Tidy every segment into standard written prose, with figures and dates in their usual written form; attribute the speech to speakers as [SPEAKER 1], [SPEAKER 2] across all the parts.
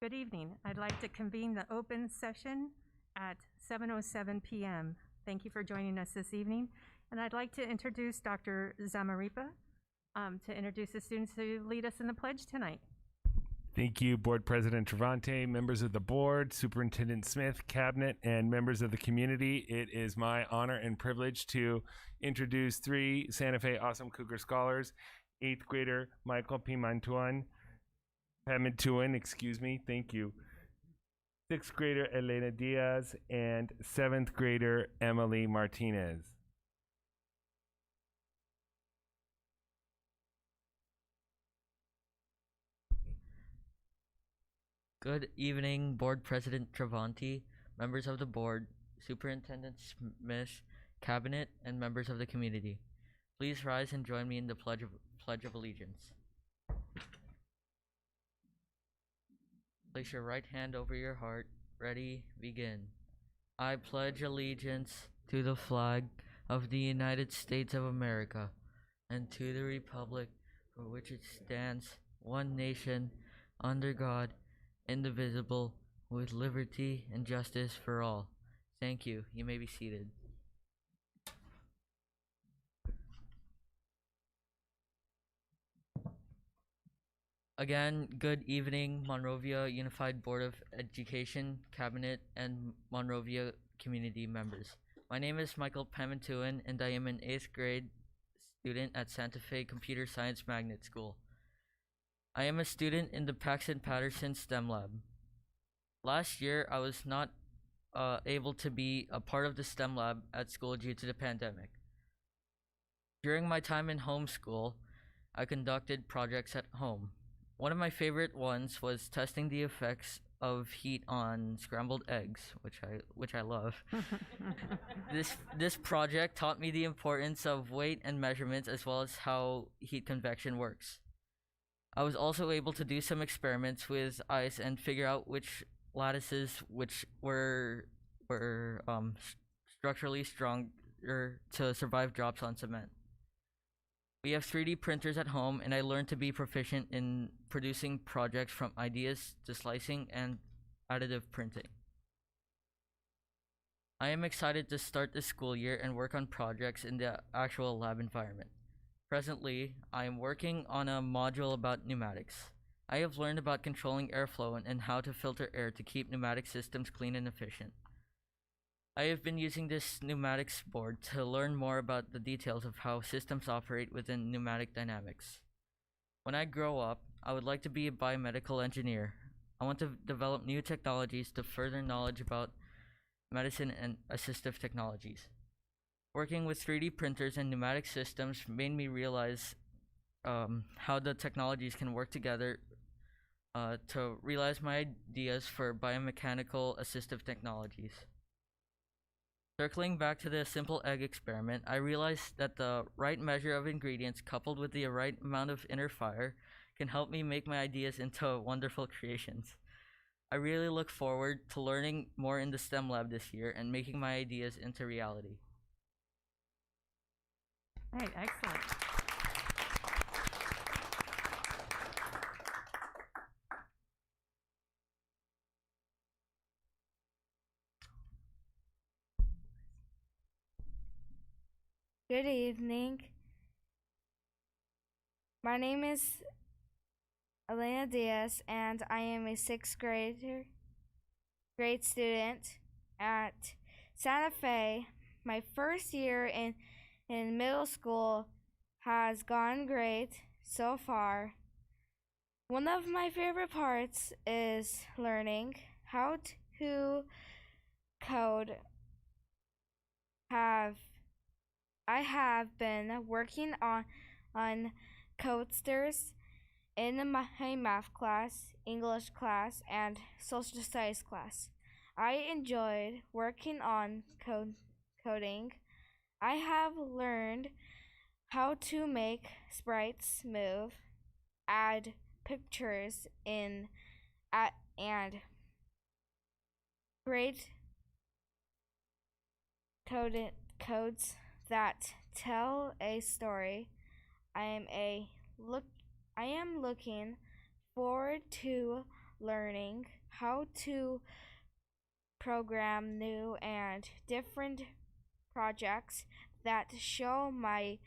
[SPEAKER 1] Good evening. I'd like to convene the open session at 7:07 p.m. Thank you for joining us this evening. And I'd like to introduce Dr. Zamaripa to introduce the students who lead us in the pledge tonight.
[SPEAKER 2] Thank you, Board President Travante, members of the board, Superintendent Smith, cabinet, and members of the community. It is my honor and privilege to introduce three Santa Fe Awesome Cougar Scholars, 8th grader Michael Pimentuan, thank you, 6th grader Elena Diaz, and 7th grader Emily Martinez.
[SPEAKER 3] Good evening, Board President Travanti, members of the board, Superintendent Smith, cabinet, and members of the community. Please rise and join me in the Pledge of Allegiance. Place your right hand over your heart. Ready, begin. I pledge allegiance to the flag of the United States of America and to the republic for which it stands, one nation, under God, indivisible, with liberty and justice for all. Thank you. You may be seated. Again, good evening, Monrovia Unified Board of Education, Cabinet, and Monrovia community members. My name is Michael Pimentuan, and I am an 8th grade student at Santa Fe Computer Science Magnet School. I am a student in the Paxton Patterson STEM Lab. Last year, I was not able to be a part of the STEM Lab at school due to the pandemic. During my time in homeschool, I conducted projects at home. One of my favorite ones was testing the effects of heat on scrambled eggs, which I love. This project taught me the importance of weight and measurements, as well as how heat convection works. I was also able to do some experiments with ice and figure out which lattices which were structurally stronger to survive drops on cement. We have 3D printers at home, and I learned to be proficient in producing projects from ideas to slicing and additive printing. I am excited to start this school year and work on projects in the actual lab environment. Presently, I am working on a module about pneumatics. I have learned about controlling airflow and how to filter air to keep pneumatic systems clean and efficient. I have been using this pneumatics board to learn more about the details of how systems operate within pneumatic dynamics. When I grow up, I would like to be a biomedical engineer. I want to develop new technologies to further knowledge about medicine and assistive technologies. Working with 3D printers and pneumatic systems made me realize how the technologies can work together to realize my ideas for biomechanical assistive technologies. Circling back to the simple egg experiment, I realized that the right measure of ingredients coupled with the right amount of inner fire can help me make my ideas into wonderful creations. I really look forward to learning more in the STEM lab this year and making my ideas into reality.
[SPEAKER 1] All right, excellent.
[SPEAKER 4] Good evening. My name is Elena Diaz, and I am a 6th grade student at Santa Fe. My first year in middle school has gone great so far. One of my favorite parts is learning how to code. I have been working on codesters in my math class, English class, and social studies class. I enjoyed working on coding. I have learned how to make sprites move, add pictures and create codes that tell a story. I am looking forward to learning how to program new and different projects that show my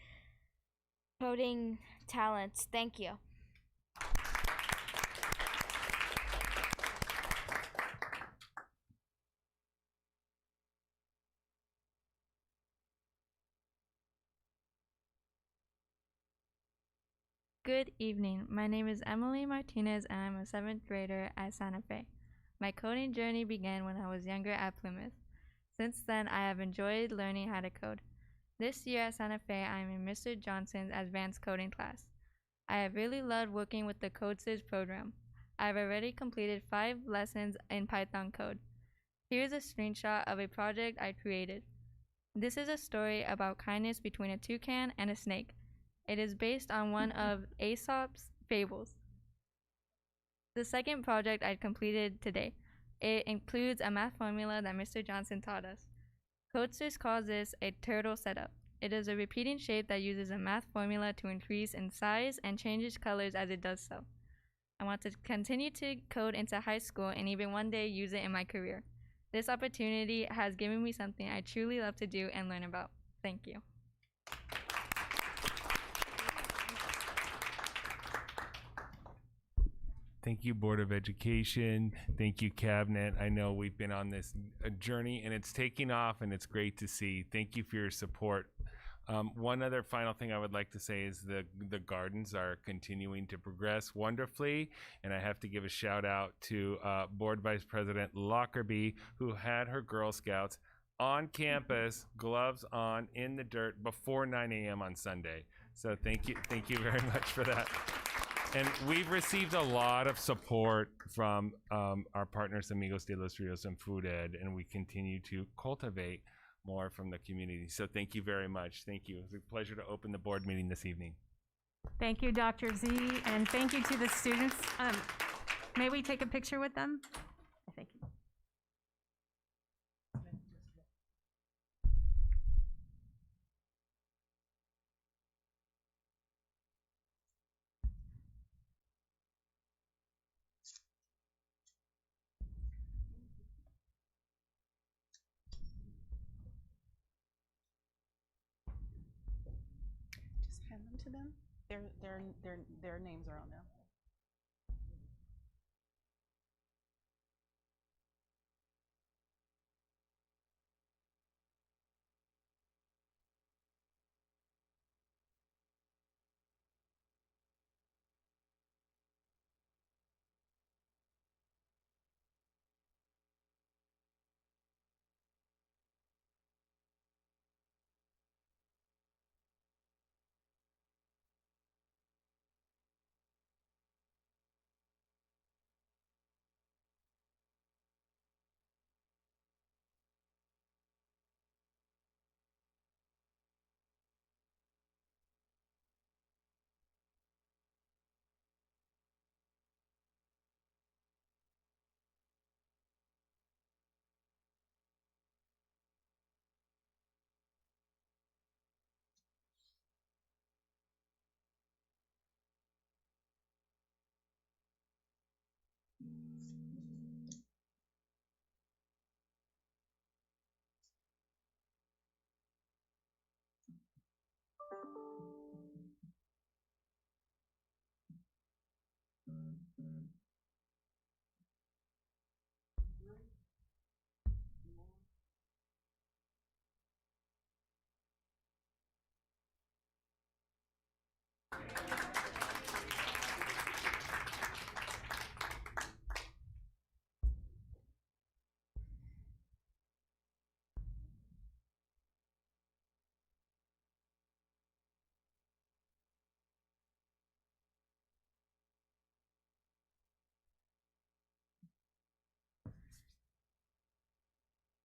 [SPEAKER 4] coding talents. Thank you.
[SPEAKER 5] Good evening. My name is Emily Martinez and I'm a 7th grader at Santa Fe. My coding journey began when I was younger at Plymouth. Since then, I have enjoyed learning how to code. This year at Santa Fe, I am in Mr. Johnson's advanced coding class. I have really loved working with the CodeSys program. I have already completed 5 lessons in Python code. Here's a screenshot of a project I created. This is a story about kindness between a toucan and a snake. It is based on one of Aesop's fables. The second project I completed today. It includes a math formula that Mr. Johnson taught us. CodeSys calls this a turtle setup. It is a repeating shape that uses a math formula to increase in size and changes colors as it does so. I want to continue to code into high school and even one day use it in my career. This opportunity has given me something I truly love to do and learn about. Thank you.
[SPEAKER 2] Thank you, Board of Education. Thank you, Cabinet. I know we've been on this journey and it's taking off and it's great to see. Thank you for your support. One other final thing I would like to say is the gardens are continuing to progress wonderfully. And I have to give a shout out to Board Vice President Lockerbie, who had her Girl Scouts on campus, gloves on, in the dirt before 9 a.m. on Sunday. So thank you very much for that. And we've received a lot of support from our partners, Amigos de los Rios and Food Ed, and we continue to cultivate more from the community. So thank you very much. Thank you. It was a pleasure to open the board meeting this evening.
[SPEAKER 1] Thank you, Dr. Z, and thank you to the students. May we take a picture with them? Thank you.
[SPEAKER 6] Just hand them to them. Their names are on there.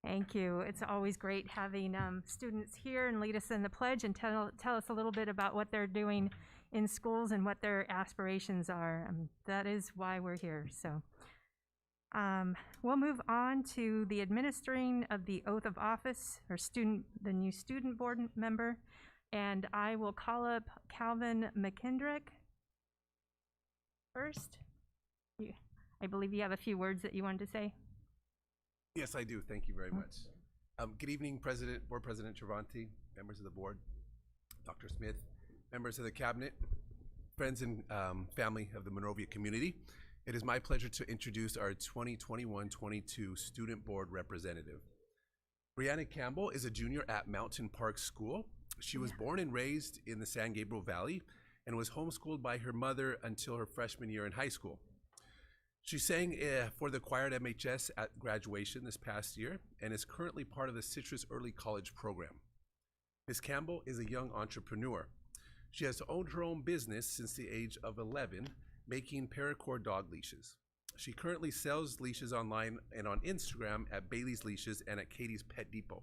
[SPEAKER 1] Thank you. It's always great having students here and lead us in the pledge and tell us a little bit about what they're doing in schools and what their aspirations are. That is why we're here. So we'll move on to the administering of the oath of office or the new student board member. And I will call up Calvin McKendrick first. I believe you have a few words that you wanted to say.
[SPEAKER 7] Yes, I do. Thank you very much. Good evening, Board President Travanti, members of the board, Dr. Smith, members of the cabinet, friends and family of the Monrovia community. It is my pleasure to introduce our 2021-22 Student Board Representative. Brianna Campbell is a junior at Mountain Park School. She was born and raised in the San Gabriel Valley and was homeschooled by her mother until her freshman year in high school. She sang for the choir at MHS at graduation this past year and is currently part of the Citrus Early College program. Ms. Campbell is a young entrepreneur. She has owned her own business since the age of 11, making paracord dog leashes. She currently sells leashes online and on Instagram at Bailey's Leashes and at Katie's Pet Depot.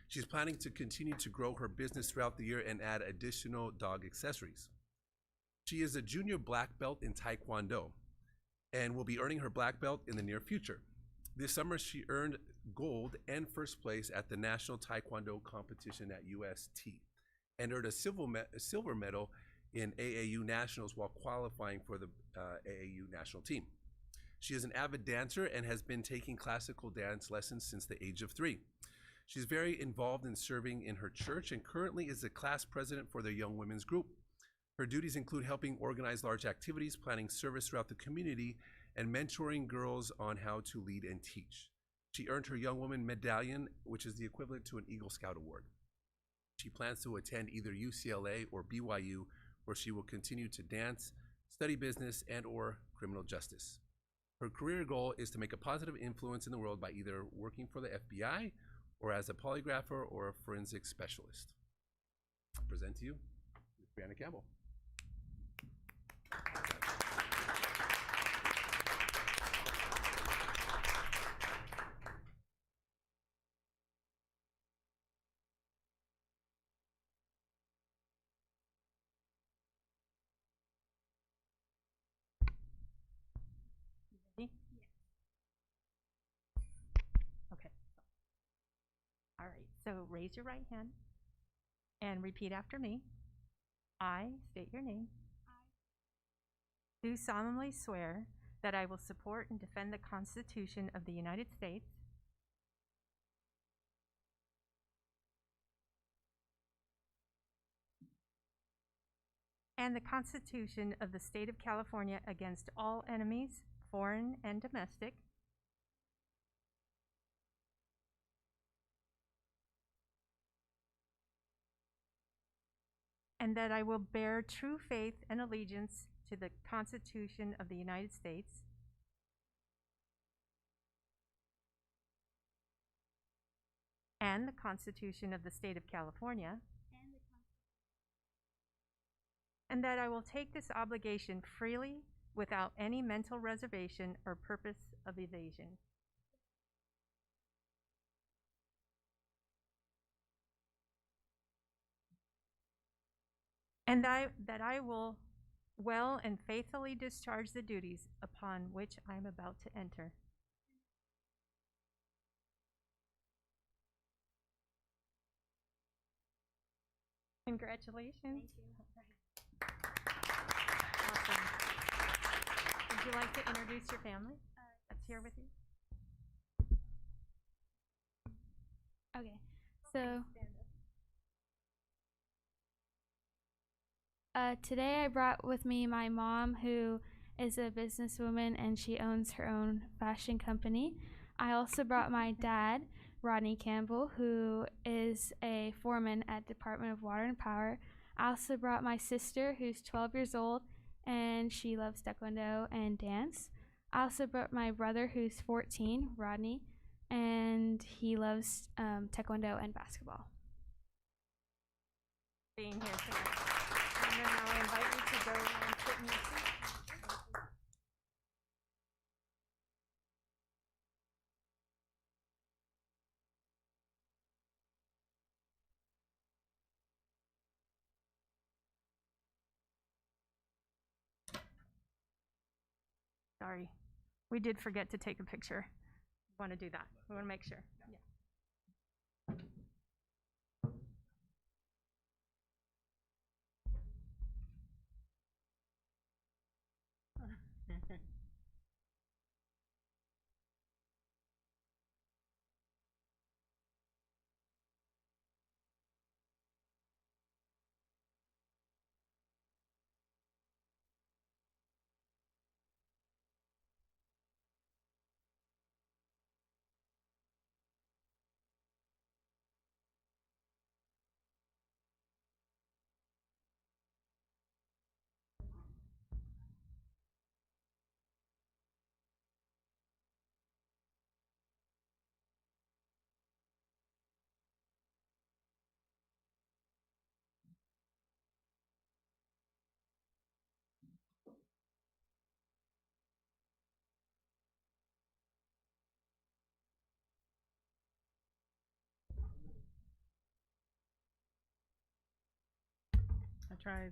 [SPEAKER 7] She's planning to continue to grow her business throughout the year and add additional dog accessories. She is a junior black belt in Taekwondo and will be earning her black belt in the near future. This summer, she earned gold and first place at the National Taekwondo competition at UST and earned a silver medal in AAU Nationals while qualifying for the AAU national team. She is an avid dancer and has been taking classical dance lessons since the age of 3. She's very involved in serving in her church and currently is the class president for their young women's group. Her duties include helping organize large activities, planning service throughout the community, and mentoring girls on how to lead and teach. She earned her Young Woman Medallion, which is the equivalent to an Eagle Scout Award. She plans to attend either UCLA or BYU, where she will continue to dance, study business, and/or criminal justice. Her career goal is to make a positive influence in the world by either working for the FBI or as a polygrapher or a forensic specialist. I present to you Ms. Brianna Campbell.
[SPEAKER 1] Ready? Okay. All right, so raise your right hand and repeat after me. I state your name. Do solemnly swear that I will support and defend the Constitution of the United States and the Constitution of the State of California against all enemies, foreign and domestic, and that I will bear true faith and allegiance to the Constitution of the United States and the Constitution of the State of California, and that I will take this obligation freely without any mental reservation or purpose of evasion. And that I will well and faithfully discharge the duties upon which I am about to enter. Congratulations. Thank you. Awesome. Would you like to introduce your family that's here with you?
[SPEAKER 5] Okay, so today I brought with me my mom, who is a businesswoman and she owns her own fashion company. I also brought my dad, Rodney Campbell, who is a foreman at Department of Water and Power. I also brought my sister, who's 12 years old, and she loves taekwondo and dance. I also brought my brother, who's 14, Rodney, and he loves taekwondo and basketball.
[SPEAKER 1] Being here tonight. And then I'll invite you to go and sit in your seat. Sorry, we did forget to take a picture. We want to do that. We want to make sure. Yeah.
[SPEAKER 6] try.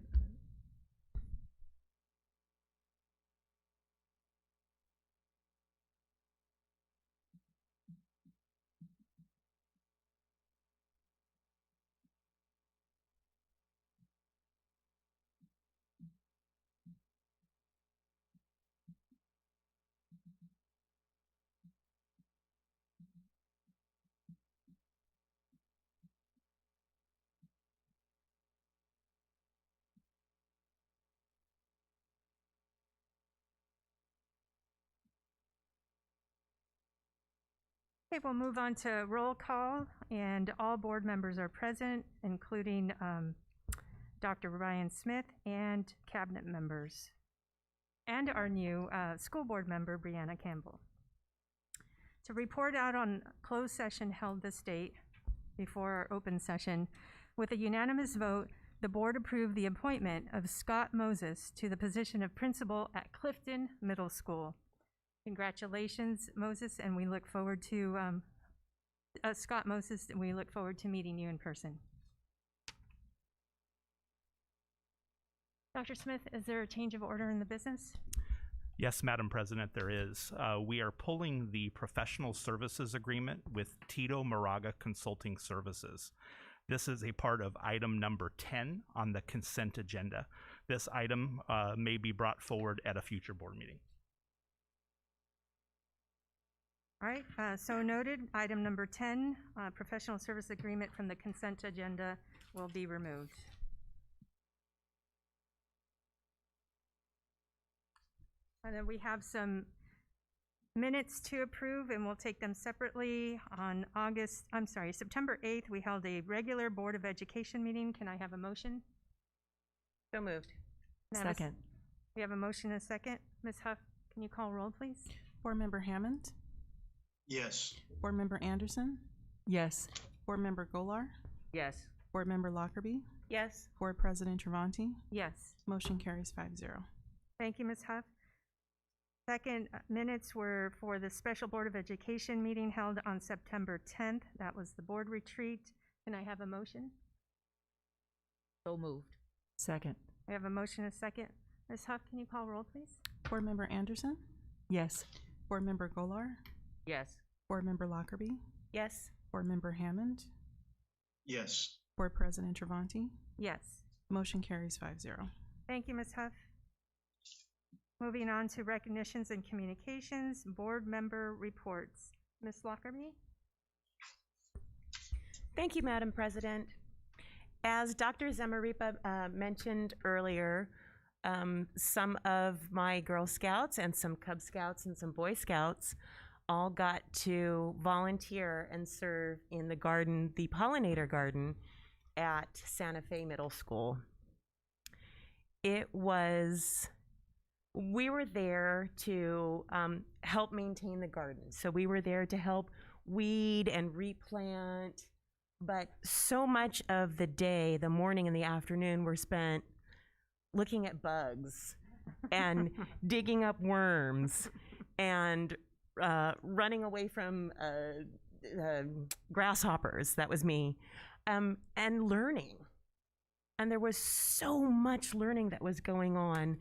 [SPEAKER 1] Okay, we'll move on to roll call, and all board members are present, including Dr. Ryan Smith and cabinet members, and our new school board member, Brianna Campbell. To report out on closed session held this date before our open session, with a unanimous vote, the board approved the appointment of Scott Moses to the position of principal at Clifton Middle School. Congratulations, Moses, and we look forward to, Scott Moses, and we look forward to meeting you in person. Dr. Smith, is there a change of order in the business?
[SPEAKER 8] Yes, Madam President, there is. We are pulling the professional services agreement with Tito Moraga Consulting Services. This is a part of item number 10 on the consent agenda. This item may be brought forward at a future board meeting.
[SPEAKER 1] All right, so noted. Item number 10, professional service agreement from the consent agenda will be removed. And then we have some minutes to approve, and we'll take them separately. On September 8th, we held a regular Board of Education meeting. Can I have a motion?
[SPEAKER 6] So moved.
[SPEAKER 1] Second. We have a motion and a second. Ms. Huff, can you call roll, please?
[SPEAKER 6] Board Member Hammond?
[SPEAKER 9] Yes.
[SPEAKER 6] Board Member Anderson?
[SPEAKER 10] Yes.
[SPEAKER 6] Board Member Golar?
[SPEAKER 3] Yes.
[SPEAKER 6] Board Member Lockerbie?
[SPEAKER 10] Yes.
[SPEAKER 6] Board President Travanti?
[SPEAKER 1] Yes.
[SPEAKER 6] Motion carries 5-0.
[SPEAKER 1] Thank you, Ms. Huff. Second, minutes were for the special Board of Education meeting held on September 10th. That was the board retreat. Can I have a motion?
[SPEAKER 3] So moved.
[SPEAKER 10] Second.
[SPEAKER 1] We have a motion and a second. Ms. Huff, can you call roll, please?
[SPEAKER 6] Board Member Anderson?
[SPEAKER 10] Yes.
[SPEAKER 6] Board Member Golar?
[SPEAKER 3] Yes.
[SPEAKER 6] Board Member Lockerbie?
[SPEAKER 10] Yes.
[SPEAKER 6] Board Member Hammond?
[SPEAKER 9] Yes.
[SPEAKER 6] Board President Travanti?
[SPEAKER 1] Yes.
[SPEAKER 6] Motion carries 5-0.
[SPEAKER 1] Thank you, Ms. Huff. Moving on to recognitions and communications, board member reports. Ms. Lockerbie?
[SPEAKER 10] Thank you, Madam President. As Dr. Zamaripa mentioned earlier, some of my Girl Scouts and some Cub Scouts and some Boy Scouts all got to volunteer and serve in the garden, the pollinator garden at Santa Fe Middle School. We were there to help maintain the garden. So we were there to help weed and replant, but so much of the day, the morning and the afternoon, were spent looking at bugs and digging up worms and running away from grasshoppers. That was me. And learning. And there was so much learning that was going on.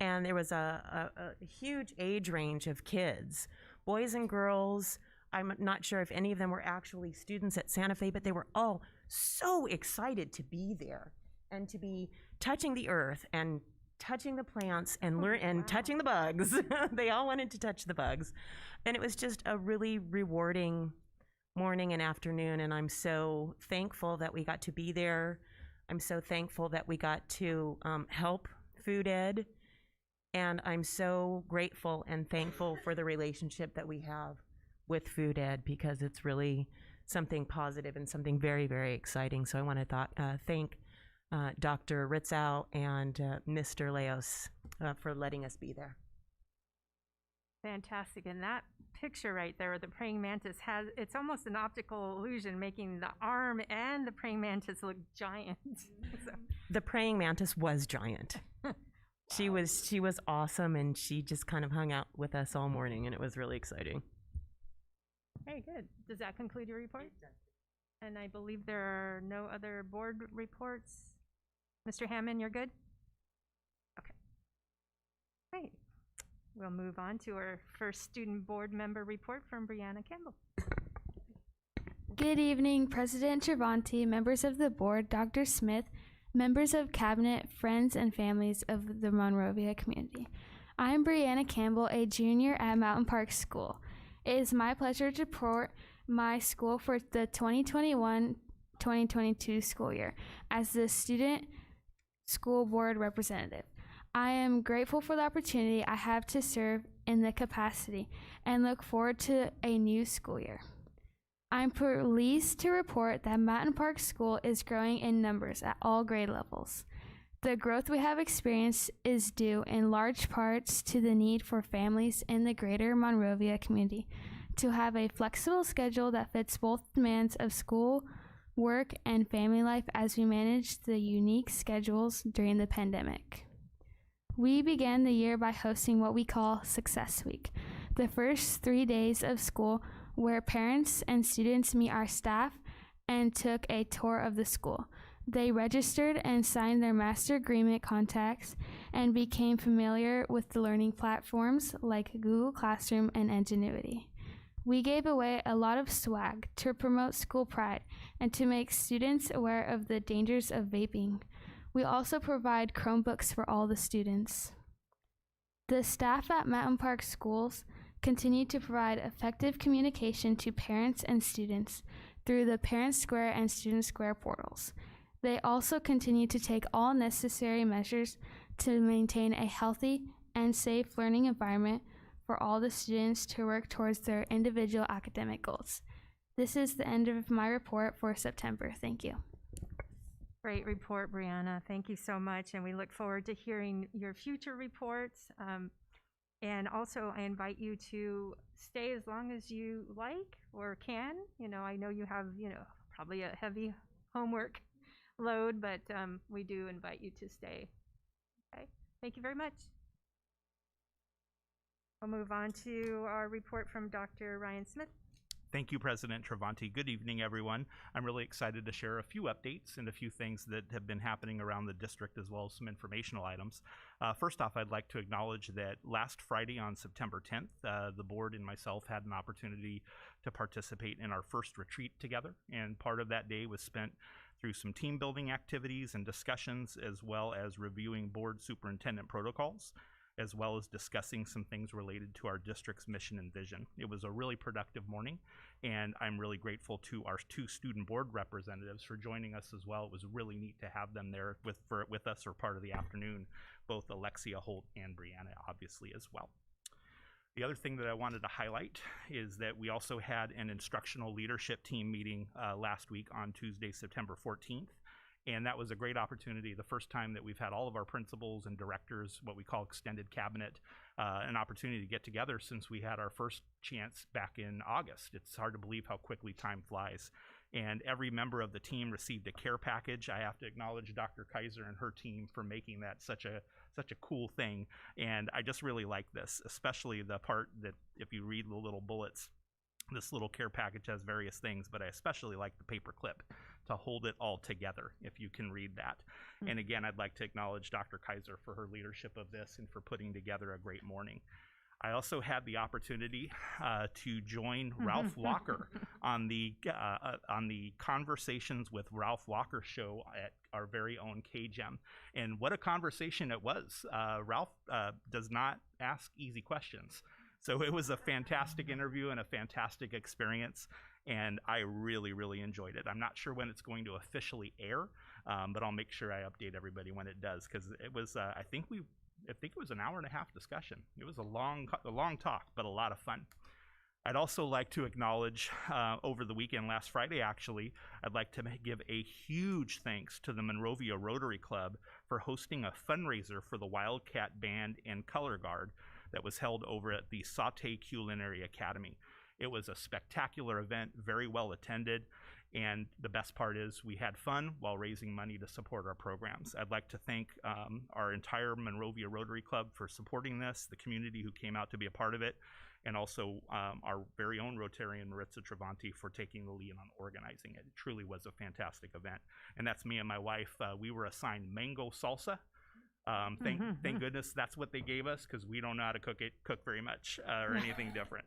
[SPEAKER 10] And there was a huge age range of kids, boys and girls. I'm not sure if any of them were actually students at Santa Fe, but they were all so excited to be there and to be touching the earth and touching the plants and touching the bugs. They all wanted to touch the bugs. And it was just a really rewarding morning and afternoon, and I'm so thankful that we got to be there. I'm so thankful that we got to help Food Ed. And I'm so grateful and thankful for the relationship that we have with Food Ed, because it's really something positive and something very, very exciting. So I want to thank Dr. Ritzow and Mr. Leos for letting us be there.
[SPEAKER 1] Fantastic. And that picture right there, the praying mantis, it's almost an optical illusion, making the arm and the praying mantis look giant. So.
[SPEAKER 10] The praying mantis was giant. She was awesome, and she just kind of hung out with us all morning, and it was really exciting.
[SPEAKER 1] Very good. Does that conclude your report? And I believe there are no other board reports. Mr. Hammond, you're good? Okay. Great. We'll move on to our first student board member report from Brianna Campbell.
[SPEAKER 11] Good evening, President Travanti, members of the board, Dr. Smith, members of cabinet, friends, and families of the Monrovia community. I'm Brianna Campbell, a junior at Mountain Park School. It is my pleasure to report my school for the 2021-2022 school year as the student school board representative. I am grateful for the opportunity I have to serve in the capacity and look forward to a new school year. I'm pleased to report that Mountain Park School is growing in numbers at all grade levels. The growth we have experienced is due in large parts to the need for families in the greater Monrovia community to have a flexible schedule that fits both demands of school, work, and family life as we manage the unique schedules during the pandemic. We began the year by hosting what we call Success Week, the first 3 days of school where parents and students meet our staff and took a tour of the school. They registered and signed their master agreement contracts and became familiar with the learning platforms like Google Classroom and Ingenuity. We gave away a lot of swag to promote school pride and to make students aware of the dangers of vaping. We also provide Chromebooks for all the students. The staff at Mountain Park Schools continue to provide effective communication to parents and students through the Parent Square and Student Square portals. They also continue to take all necessary measures to maintain a healthy and safe learning environment for all the students to work towards their individual academic goals. This is the end of my report for September. Thank you.
[SPEAKER 1] Great report, Brianna. Thank you so much, and we look forward to hearing your future reports. And also, I invite you to stay as long as you like or can. I know you have, probably a heavy homework load, but we do invite you to stay. Okay, thank you very much. We'll move on to our report from Dr. Ryan Smith.
[SPEAKER 8] Thank you, President Travanti. Good evening, everyone. I'm really excited to share a few updates and a few things that have been happening around the district, as well as some informational items. First off, I'd like to acknowledge that last Friday on September 10th, the board and myself had an opportunity to participate in our first retreat together, and part of that day was spent through some team building activities and discussions, as well as reviewing board superintendent protocols, as well as discussing some things related to our district's mission and vision. It was a really productive morning, and I'm really grateful to our two student board representatives for joining us as well. It was really neat to have them there with us for part of the afternoon, both Alexia Holt and Brianna, obviously, as well. The other thing that I wanted to highlight is that we also had an instructional leadership team meeting last week on Tuesday, September 14th. And that was a great opportunity, the first time that we've had all of our principals and directors, what we call extended cabinet, an opportunity to get together since we had our first chance back in August. It's hard to believe how quickly time flies. And every member of the team received a care package. I have to acknowledge Dr. Kaiser and her team for making that such a cool thing. And I just really like this, especially the part that if you read the little bullets, this little care package has various things, but I especially like the paper clip to hold it all together, if you can read that. Mm-hmm. And again, I'd like to acknowledge Dr. Kaiser for her leadership of this and for putting together a great morning. I also had the opportunity to join Ralph Walker on the Conversations with Ralph Walker show at our very own KGEM. And what a conversation it was. Ralph does not ask easy questions. So it was a fantastic interview and a fantastic experience, and I really, really enjoyed it. I'm not sure when it's going to officially air, but I'll make sure I update everybody when it does, because it was, I think it was an hour and a half discussion. It was a long talk, but a lot of fun. I'd also like to acknowledge, over the weekend, last Friday actually, I'd like to give a huge thanks to the Monrovia Rotary Club for hosting a fundraiser for the Wildcat Band and Color Guard that was held over at the Sauté Culinary Academy. It was a spectacular event, very well attended, And the best part is we had fun while raising money to support our programs. I'd like to thank our entire Monrovia Rotary Club for supporting this, the community who came out to be a part of it, and also our very own Rotarian Maritza Travanti for taking the lead on organizing it. It truly was a fantastic event. And that's me and my wife. We were assigned mango salsa. Thank goodness that's what they gave us, because we don't know how to cook very much or anything different.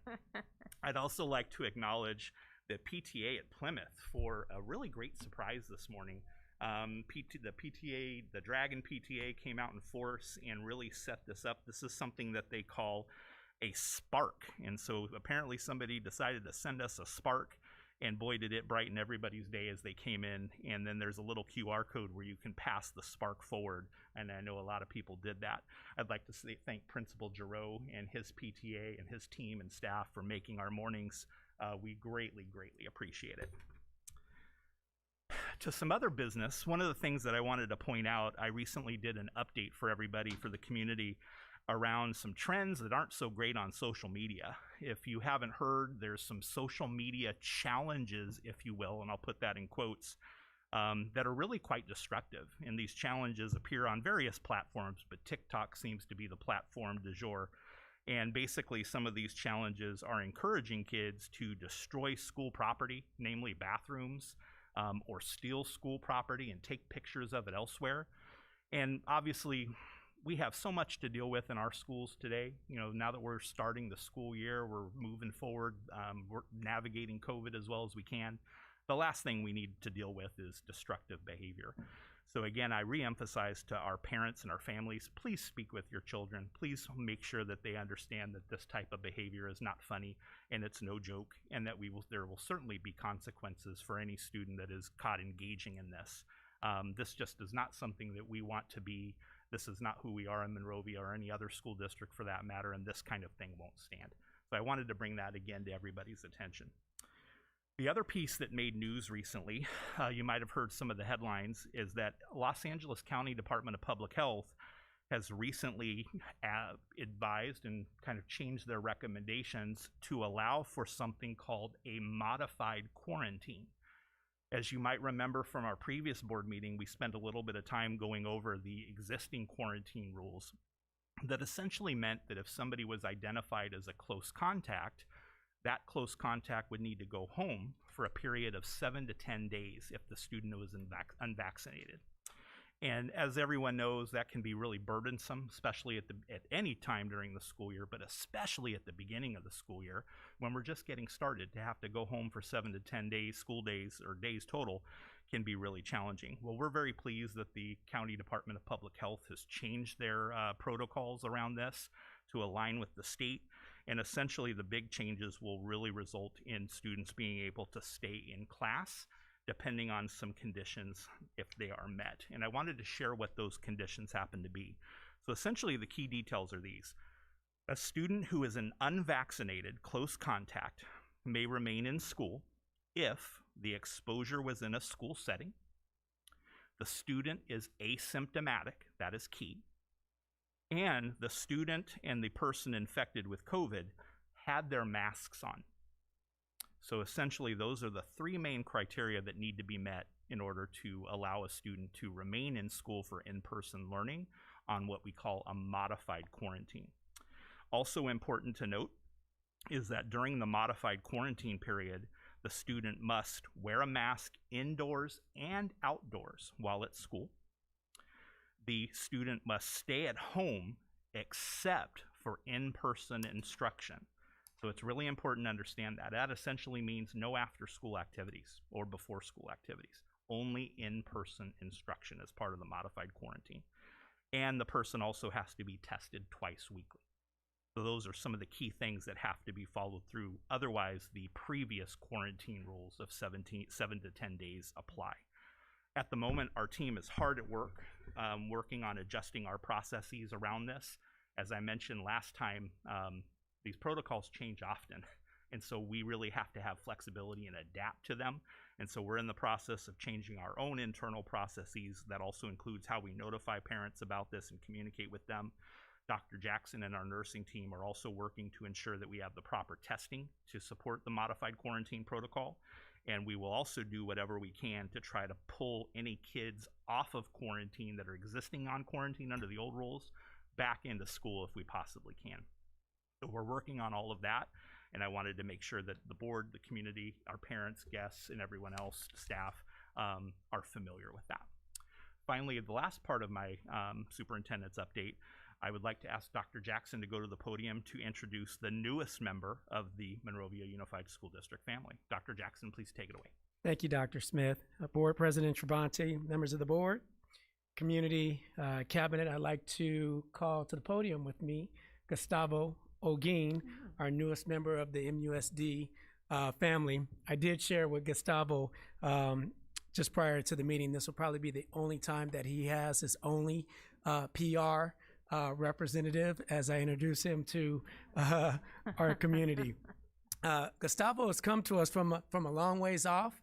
[SPEAKER 8] I'd also like to acknowledge the PTA at Plymouth for a really great surprise this morning. The PTA, the Dragon PTA, came out in force and really set this up. This is something that they call a spark, and so apparently somebody decided to send us a spark, and boy did it brighten everybody's day as they came in. And then there's a little QR code where you can pass the spark forward, and I know a lot of people did that. I'd like to thank Principal Giroux and his PTA and his team and staff for making our mornings. We greatly appreciate it. To some other business, one of the things that I wanted to point out, I recently did an update for everybody, for the community, around some trends that aren't so great on social media. If you haven't heard, there's some social media challenges, if you will, and I'll put that in quotes, that are really quite destructive. And these challenges appear on various platforms, but TikTok seems to be the platform du jour. And basically, some of these challenges are encouraging kids to destroy school property, namely bathrooms, or steal school property and take pictures of it elsewhere. And obviously, we have so much to deal with in our schools today. You know, now that we're starting the school year, we're moving forward, we're navigating COVID as well as we can. The last thing we need to deal with is destructive behavior. So again, I reemphasize to our parents and our families, please speak with your children. Please make sure that they understand that this type of behavior is not funny and it's no joke, and that there will certainly be consequences for any student that is caught engaging in this. This just is not something that we want to be. This is not who we are in Monrovia or any other school district for that matter, and this kind of thing won't stand. So I wanted to bring that again to everybody's attention. The other piece that made news recently, you might have heard some of the headlines, is that Los Angeles County Department of Public Health has recently advised and kind of changed their recommendations to allow for something called a modified quarantine. As you might remember from our previous board meeting, we spent a little bit of time going over the existing quarantine rules that essentially meant that if somebody was identified as a close contact, that close contact would need to go home for a period of 7 to 10 days if the student was unvaccinated. And as everyone knows, that can be really burdensome, especially at any time during the school year, but especially at the beginning of the school year when we're just getting started. To have to go home for 7 to 10 days, school days, or days total, can be really challenging. Well, we're very pleased that the County Department of Public Health has changed their protocols around this to align with the state. And essentially, the big changes will really result in students being able to stay in class, depending on some conditions if they are met. And I wanted to share what those conditions happen to be. So essentially, the key details are these. A student who is an unvaccinated close contact may remain in school if the exposure was in a school setting, the student is asymptomatic, that is key, and the student and the person infected with COVID had their masks on. So essentially, those are the three main criteria that need to be met in order to allow a student to remain in school for in-person learning on what we call a modified quarantine. Also important to note is that during the modified quarantine period, the student must wear a mask indoors and outdoors while at school. The student must stay at home except for in-person instruction. So it's really important to understand that. That essentially means no after-school activities or before-school activities. Only in-person instruction as part of the modified quarantine. And the person also has to be tested twice weekly. So those are some of the key things that have to be followed through. Otherwise, the previous quarantine rules of 7 to 10 days apply. At the moment, our team is hard at work, working on adjusting our processes around this. As I mentioned last time, these protocols change often, and so we really have to have flexibility and adapt to them. And so we're in the process of changing our own internal processes. That also includes how we notify parents about this and communicate with them. Dr. Jackson and our nursing team are also working to ensure that we have the proper testing to support the modified quarantine protocol. And we will also do whatever we can to try to pull any kids off of quarantine that are existing on quarantine under the old rules back into school if we possibly can. So we're working on all of that, and I wanted to make sure that the board, the community, our parents, guests, and everyone else, staff, are familiar with that. Finally, the last part of my superintendent's update, I would like to ask Dr. Jackson to go to the podium to introduce the newest member of the Monrovia Unified School District family. Dr. Jackson, please take it away.
[SPEAKER 12] Thank you, Dr. Smith. Board President Trevante, members of the board, community, cabinet, I'd like to call to the podium with me Gustavo Olguin, our newest member of the MUSD family. I did share with Gustavo just prior to the meeting, this will probably be the only time that he has his only PR representative as I introduce him to our community. Gustavo has come to us from a long ways off,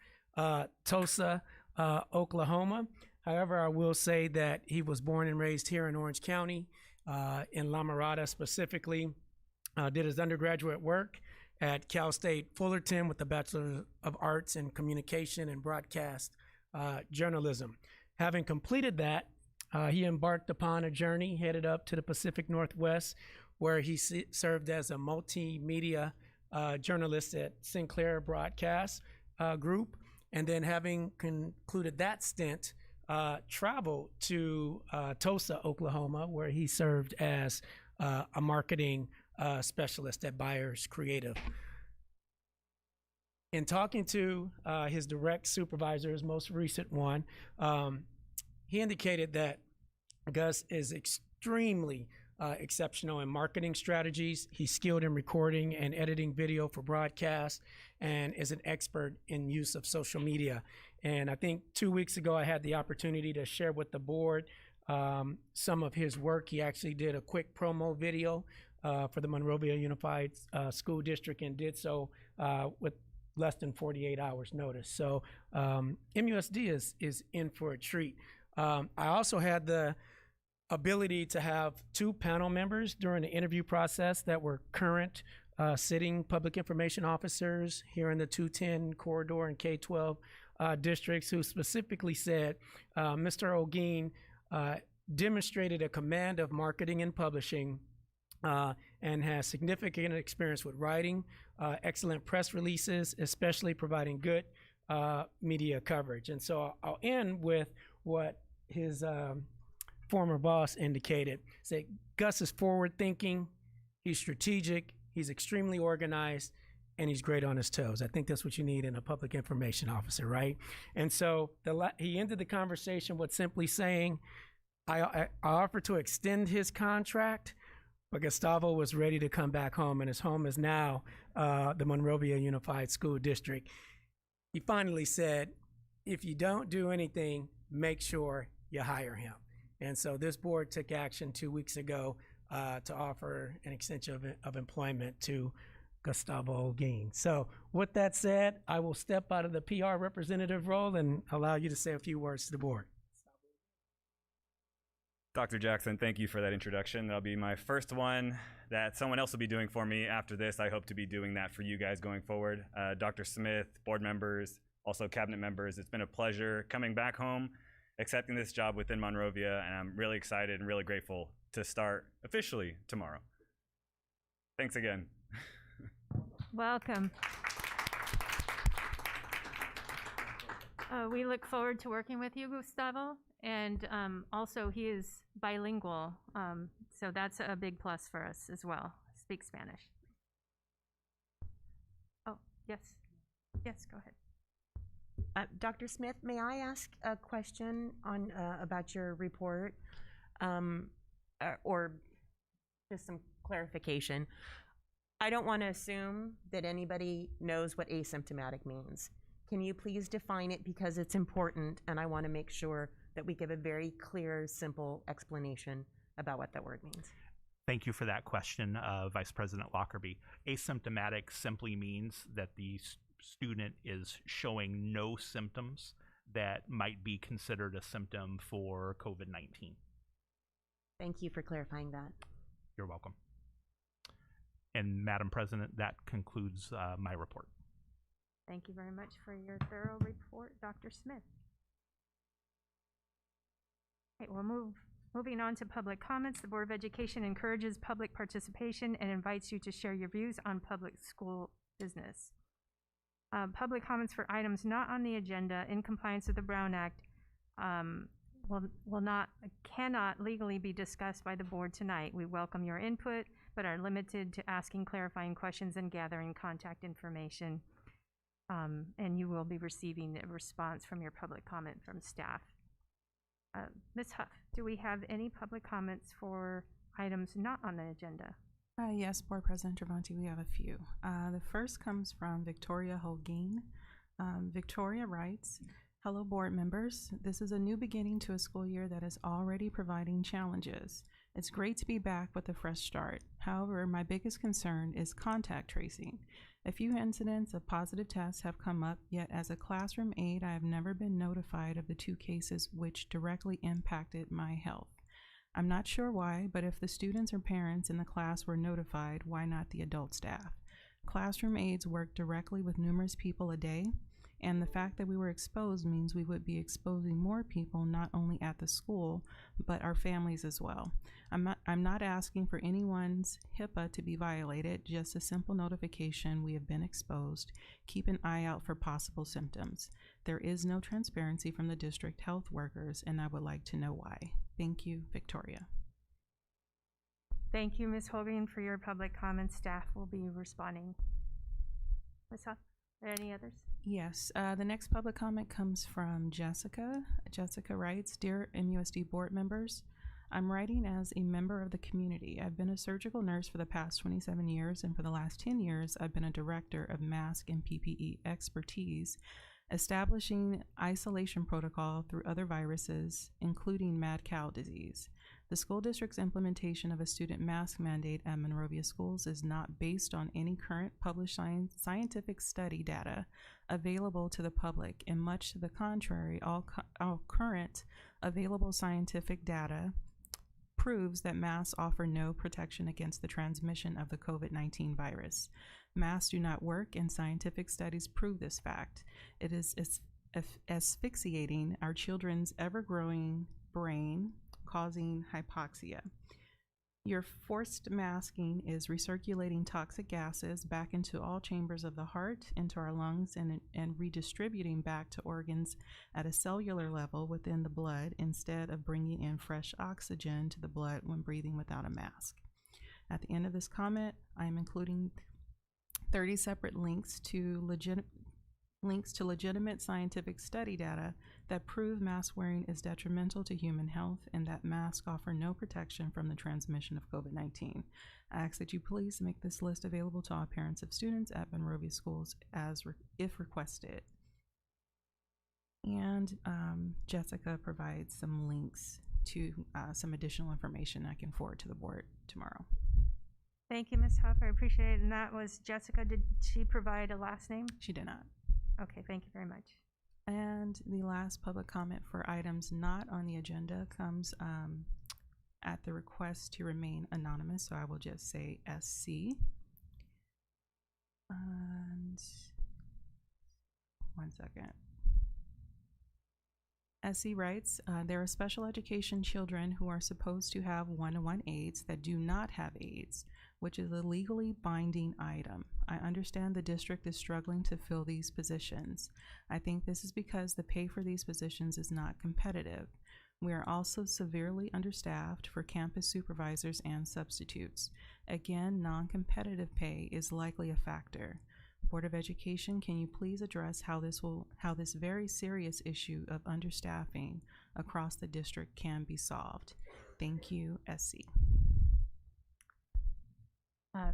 [SPEAKER 12] Tulsa, Oklahoma. However, I will say that he was born and raised here in Orange County, in La Mirada specifically. Did his undergraduate work at Cal State Fullerton with a Bachelor of Arts in Communication and Broadcast Journalism. Having completed that, he embarked upon a journey headed up to the Pacific Northwest, where he served as a multimedia journalist at Sinclair Broadcast Group, and then having concluded that stint, traveled to Tulsa, Oklahoma, where he served as a marketing specialist at Byers Creative. In talking to his direct supervisor, his most recent one, he indicated that Gus is extremely exceptional in marketing strategies. He's skilled in recording and editing video for broadcast and is an expert in use of social media. And I think 2 weeks ago, I had the opportunity to share with the board some of his work. He actually did a quick promo video for the Monrovia Unified School District and did so with less than 48 hours notice. So MUSD is in for a treat. I also had the ability to have 2 panel members during the interview process that were current sitting public information officers here in the 210 corridor and K-12 districts, who specifically said Mr. Olguin demonstrated a command of marketing and publishing and has significant experience with writing, excellent press releases, especially providing good media coverage. And so I'll end with what his former boss indicated. Say, Gus is forward thinking, he's strategic, he's extremely organized, and he's great on his toes. I think that's what you need in a public information officer, right? And so he ended the conversation with simply saying, I offered to extend his contract, but Gustavo was ready to come back home, and his home is now the Monrovia Unified School District. He finally said, if you don't do anything, make sure you hire him. And so this board took action 2 weeks ago to offer an extension of employment to Gustavo Olguin. So with that said, I will step out of the PR representative role and allow you to say a few words to the board.
[SPEAKER 13] Dr. Jackson, thank you for that introduction. That'll be my first one that someone else will be doing for me after this. I hope to be doing that for you guys going forward. Dr. Smith, board members, also cabinet members, it's been a pleasure coming back home, accepting this job within Monrovia, and I'm really excited and really grateful to start officially tomorrow. Thanks again.
[SPEAKER 1] Welcome. We look forward to working with you, Gustavo, and also he is bilingual, so that's a big plus for us as well. Speaks Spanish. Oh, yes. Yes, go ahead.
[SPEAKER 10] Dr. Smith, may I ask a question on about your report, or just some clarification? I don't want to assume that anybody knows what asymptomatic means. Can you please define it, because it's important, and I want to make sure that we give a very clear, simple explanation about what that word means.
[SPEAKER 8] Thank you for that question, Vice President Lockerbie. Asymptomatic simply means that the student is showing no symptoms that might be considered a symptom for COVID-19.
[SPEAKER 10] Thank you for clarifying that.
[SPEAKER 8] You're welcome. And Madam President, that concludes my report.
[SPEAKER 1] Thank you very much for your thorough report, Dr. Smith. Okay, moving on to public comments. The Board of Education encourages public participation and invites you to share your views on public school business. Public comments for items not on the agenda in compliance with the Brown Act cannot legally be discussed by the board tonight. We welcome your input, but are limited to asking clarifying questions and gathering contact information. And you will be receiving a response from your public comment from staff. Ms. Huff, do we have any public comments for items not on the agenda?
[SPEAKER 6] Yes, Board President Travanti, we have a few. The first comes from Victoria Holguin. Victoria writes, "Hello, board members. This is a new beginning to a school year that is already providing challenges. It's great to be back with a fresh start. However, my biggest concern is contact tracing. A few incidents of positive tests have come up, yet as a classroom aide, I have never been notified of the 2 cases which directly impacted my health. I'm not sure why, but if the students or parents in the class were notified, why not the adult staff? Classroom aides work directly with numerous people a day, and the fact that we were exposed means we would be exposing more people not only at the school, but our families as well. I'm not asking for anyone's HIPAA to be violated, just a simple notification we have been exposed. Keep an eye out for possible symptoms. There is no transparency from the district health workers, and I would like to know why. Thank you, Victoria."
[SPEAKER 1] Thank you, Ms. Holguin, for your public comments. Staff will be responding. Ms. Huff, are there any others?
[SPEAKER 6] Yes, the next public comment comes from Jessica. Jessica writes, "Dear MUSD board members, I'm writing as a member of the community. I've been a surgical nurse for the past 27 years, and for the last 10 years, I've been a director of mask and PPE expertise, establishing isolation protocol through other viruses, including mad cow disease. The school district's implementation of a student mask mandate at Monrovia schools is not based on any current published scientific study data available to the public, and much to the contrary, all current available scientific data proves that masks offer no protection against the transmission of the COVID-19 virus. Masks do not work, and scientific studies prove this fact. It is asphyxiating our children's ever-growing brain, causing hypoxia. Your forced masking is recirculating toxic gases back into all chambers of the heart, into our lungs, and redistributing back to organs at a cellular level within the blood, instead of bringing in fresh oxygen to the blood when breathing without a mask." At the end of this comment, I am including 30 separate links to legitimate scientific study data that prove mask wearing is detrimental to human health, and that masks offer no protection from the transmission of COVID-19. I ask that you please make this list available to all parents of students at Monrovia schools if requested. And Jessica provides some links to some additional information I can forward to the board tomorrow.
[SPEAKER 1] Thank you, Ms. Huff. I appreciate it. And that was Jessica. Did she provide a last name?
[SPEAKER 6] She did not.
[SPEAKER 1] Okay, thank you very much.
[SPEAKER 6] And the last public comment for items not on the agenda comes at the request to remain anonymous, so I will just say SC. And 1 second. SC writes, "There are special education children who are supposed to have one-on-one aides that do not have aides, which is a legally binding item. I understand the district is struggling to fill these positions. I think this is because the pay for these positions is not competitive. We are also severely understaffed for campus supervisors and substitutes. Again, non-competitive pay is likely a factor. Board of Education, can you please address how this very serious issue of understaffing across the district can be solved? Thank you, SC."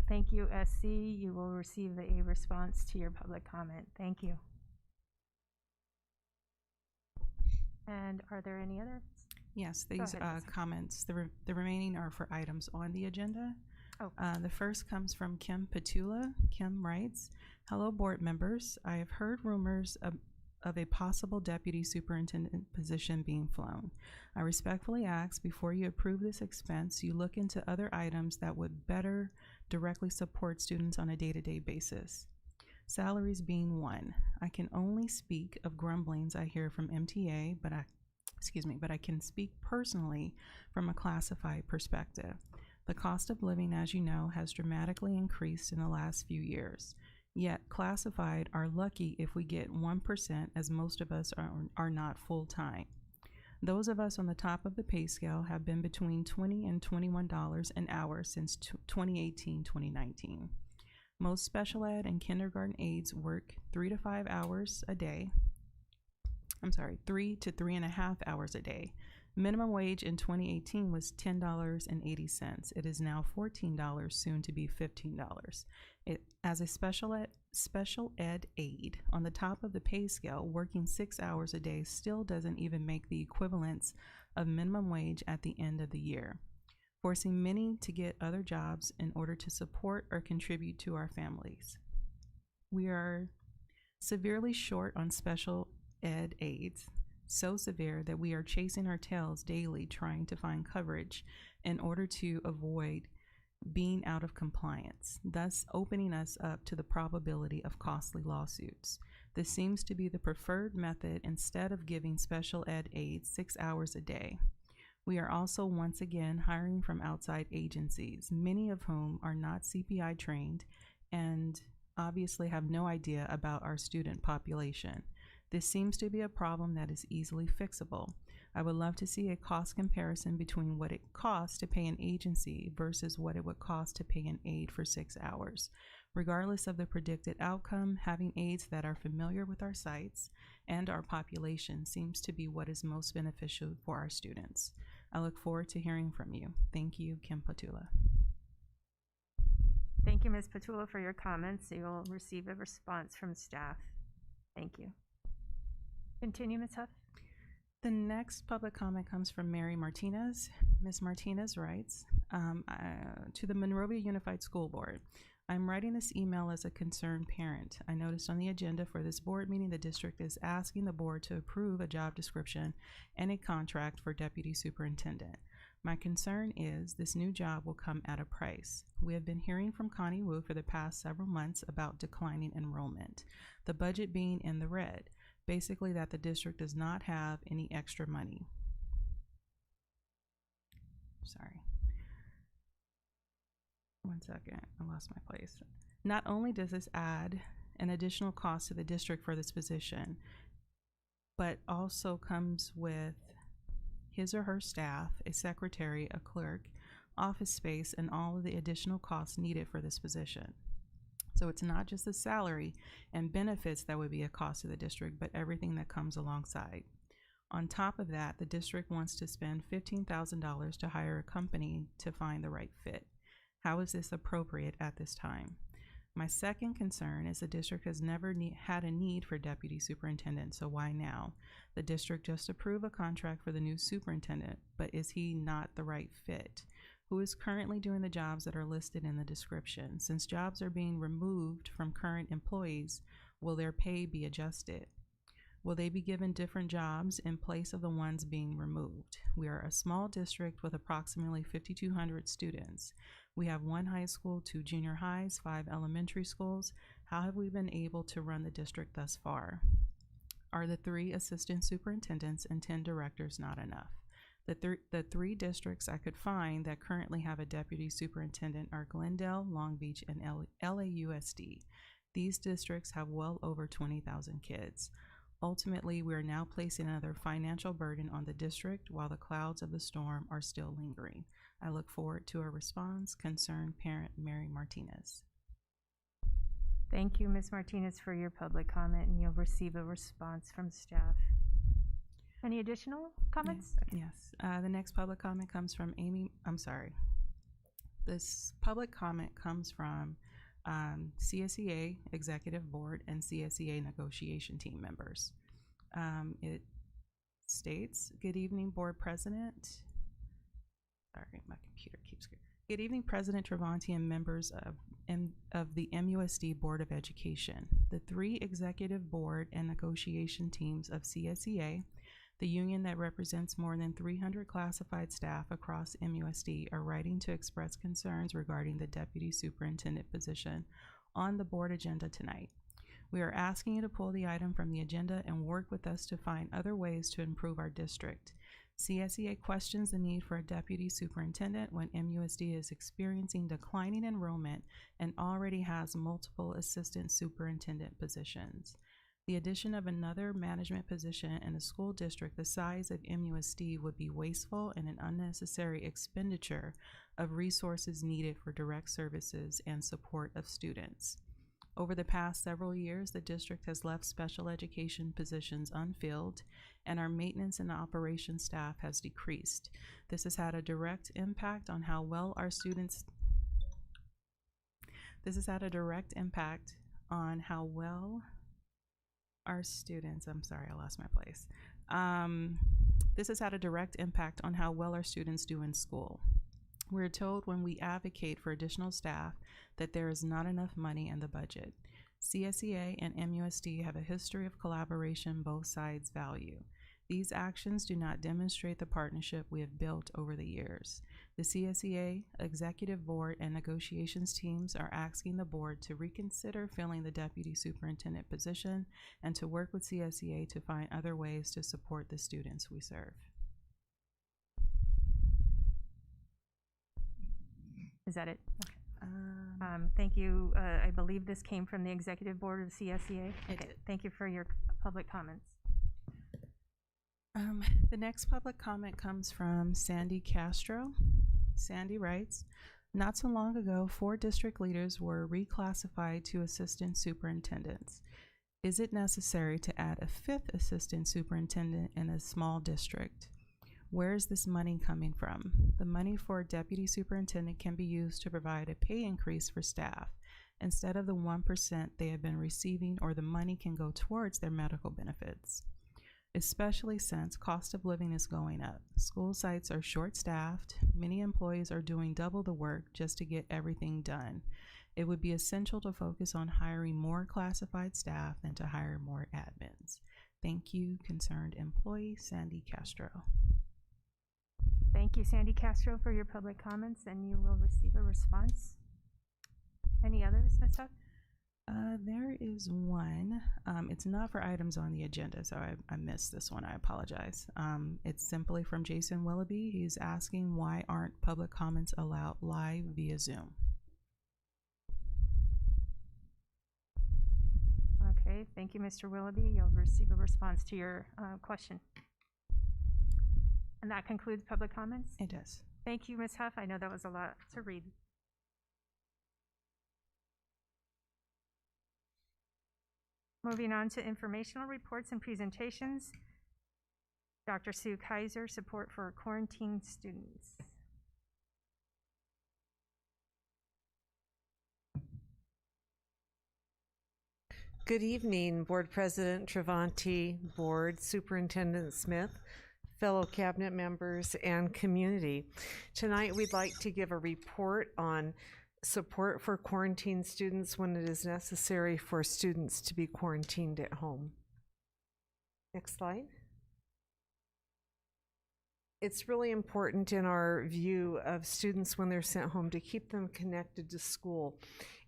[SPEAKER 1] Thank you, SC. You will receive a response to your public comment. Thank you. And are there any others?
[SPEAKER 6] Yes,
[SPEAKER 1] Go
[SPEAKER 6] these
[SPEAKER 1] ahead, Ms.
[SPEAKER 6] comments, the remaining are for items on the agenda.
[SPEAKER 1] Oh.
[SPEAKER 6] The first comes from Kim Petula. Kim writes, "Hello, board members. I have heard rumors of a possible deputy superintendent position being flown. I respectfully ask, before you approve this expense, you look into other items that would better directly support students on a day-to-day basis. salaries being one. I can only speak of grumblings I hear from MTA, but I can speak personally from a classified perspective. The cost of living, as you know, has dramatically increased in the last few years. Yet classified are lucky if we get 1%, as most of us are not full-time. Those of us on the top of the pay scale have been between $20 and $21 an hour since 2018-2019. Most special ed and kindergarten aides work 3 to 5 hours a day. 3 to 3.5 hours a day. Minimum wage in 2018 was $10.80. It is now $14, soon to be $15. As a special ed aide on the top of the pay scale, working 6 hours a day still doesn't even make the equivalence of minimum wage at the end of the year, forcing many to get other jobs in order to support or contribute to our families. We are severely short on special ed aides, so severe that we are chasing our tails daily trying to find coverage in order to avoid being out of compliance, thus opening us up to the probability of costly lawsuits. This seems to be the preferred method instead of giving special ed aides 6 hours a day. We are also once again hiring from outside agencies, many of whom are not CPI trained and obviously have no idea about our student population. This seems to be a problem that is easily fixable. I would love to see a cost comparison between what it costs to pay an agency versus what it would cost to pay an aide for 6 hours. Regardless of the predicted outcome, having aides that are familiar with our sites and our population seems to be what is most beneficial for our students. I look forward to hearing from you. Thank you, Kim Patula.
[SPEAKER 1] Thank you, Ms. Patula, for your comments. You will receive a response from staff. Thank you. Continue, Ms. Huff.
[SPEAKER 6] The next public comment comes from Mary Martinez. Ms. Martinez writes, to the Monrovia Unified School Board, I'm writing this email as a concerned parent. I noticed on the agenda for this board meeting the district is asking the board to approve a job description and a contract for deputy superintendent. My concern is this new job will come at a price. We have been hearing from Connie Wu for the past several months about declining enrollment, the budget being in the red. Basically that the district does not have any extra money. Sorry. One second, I lost my place. Not only does this add an additional cost to the district for this position, but also comes with his or her staff, a secretary, a clerk, office space, and all of the additional costs needed for this position. So it's not just the salary and benefits that would be a cost to the district, but everything that comes alongside. On top of that, the district wants to spend $15,000 to hire a company to find the right fit. How is this appropriate at this time? My second concern is the district has never had a need for deputy superintendent, so why now? The district just approved a contract for the new superintendent, but is he not the right fit? Who is currently doing the jobs that are listed in the description? Since jobs are being removed from current employees, will their pay be adjusted? Will they be given different jobs in place of the ones being removed? We are a small district with approximately 5,200 students. We have 1 high school, 2 junior highs, 5 elementary schools. How have we been able to run the district thus far? Are the 3 assistant superintendents and 10 directors not enough? The 3 districts I could find that currently have a deputy superintendent are Glendale, Long Beach, and LAUSD. These districts have well over 20,000 kids. Ultimately, we are now placing another financial burden on the district while the clouds of the storm are still lingering. I look forward to a response. Concerned parent, Mary Martinez.
[SPEAKER 1] Thank you, Ms. Martinez, for your public comment, and you'll receive a response from staff. Any additional comments?
[SPEAKER 6] Yes. The next public comment comes from This public comment comes from CSEA Executive Board and CSEA negotiation team members. It states, good evening, Board President. Sorry, my computer keeps going. Good evening, President Travanti and members of the MUSD Board of Education. The 3 executive board and negotiation teams of CSEA, the union that represents more than 300 classified staff across MUSD, are writing to express concerns regarding the deputy superintendent position on the board agenda tonight. We are asking you to pull the item from the agenda and work with us to find other ways to improve our district. CSEA questions the need for a deputy superintendent when MUSD is experiencing declining enrollment and already has multiple assistant superintendent positions. The addition of another management position in a school district the size of MUSD would be wasteful and an unnecessary expenditure of resources needed for direct services and support of students. Over the past several years, the district has left special education positions unfilled, and our maintenance and operations staff has decreased. This has had a direct impact on how well our students I'm sorry, I lost my place. This has had a direct impact on how well our students do in school. We're told when we advocate for additional staff that there is not enough money in the budget. CSEA and MUSD have a history of collaboration both sides value. These actions do not demonstrate the partnership we have built over the years. The CSEA Executive Board and negotiations teams are asking the board to reconsider filling the deputy superintendent position and to work with CSEA to find other ways to support the students we serve.
[SPEAKER 1] Is that it? Okay. Thank you. I believe this came from the Executive Board of CSEA.
[SPEAKER 6] It did.
[SPEAKER 1] Thank you for your public comments.
[SPEAKER 6] The next public comment comes from Sandy Castro. Sandy writes, not so long ago, 4 district leaders were reclassified to assistant superintendents. Is it necessary to add a 5th assistant superintendent in a small district? Where is this money coming from? The money for a deputy superintendent can be used to provide a pay increase for staff instead of the 1% they have been receiving, or the money can go towards their medical benefits, especially since cost of living is going up. School sites are short-staffed. Many employees are doing double the work just to get everything done. It would be essential to focus on hiring more classified staff than to hire more admins. Thank you, concerned employee Sandy Castro.
[SPEAKER 1] Thank you, Sandy Castro, for your public comments, and you will receive a response. Any others, Ms. Huff?
[SPEAKER 6] There is one. It's not for items on the agenda, so I missed this one. I apologize. It's simply from Jason Willoughby. He's asking, why aren't public comments allowed live via Zoom?
[SPEAKER 1] Okay, thank you, Mr. Willoughby. You'll receive a response to your question. And that concludes public comments?
[SPEAKER 6] It does.
[SPEAKER 1] Thank you, Ms. Huff. I know that was a lot to read. Moving on to informational reports and presentations. Dr. Sue Kaiser, support for quarantine students.
[SPEAKER 14] Good evening, Board President Travanti, Board Superintendent Smith, fellow cabinet members, and community. Tonight we'd like to give a report on support for quarantine students when it is necessary for students to be quarantined at home. Next slide. It's really important in our view of students when they're sent home to keep them connected to school.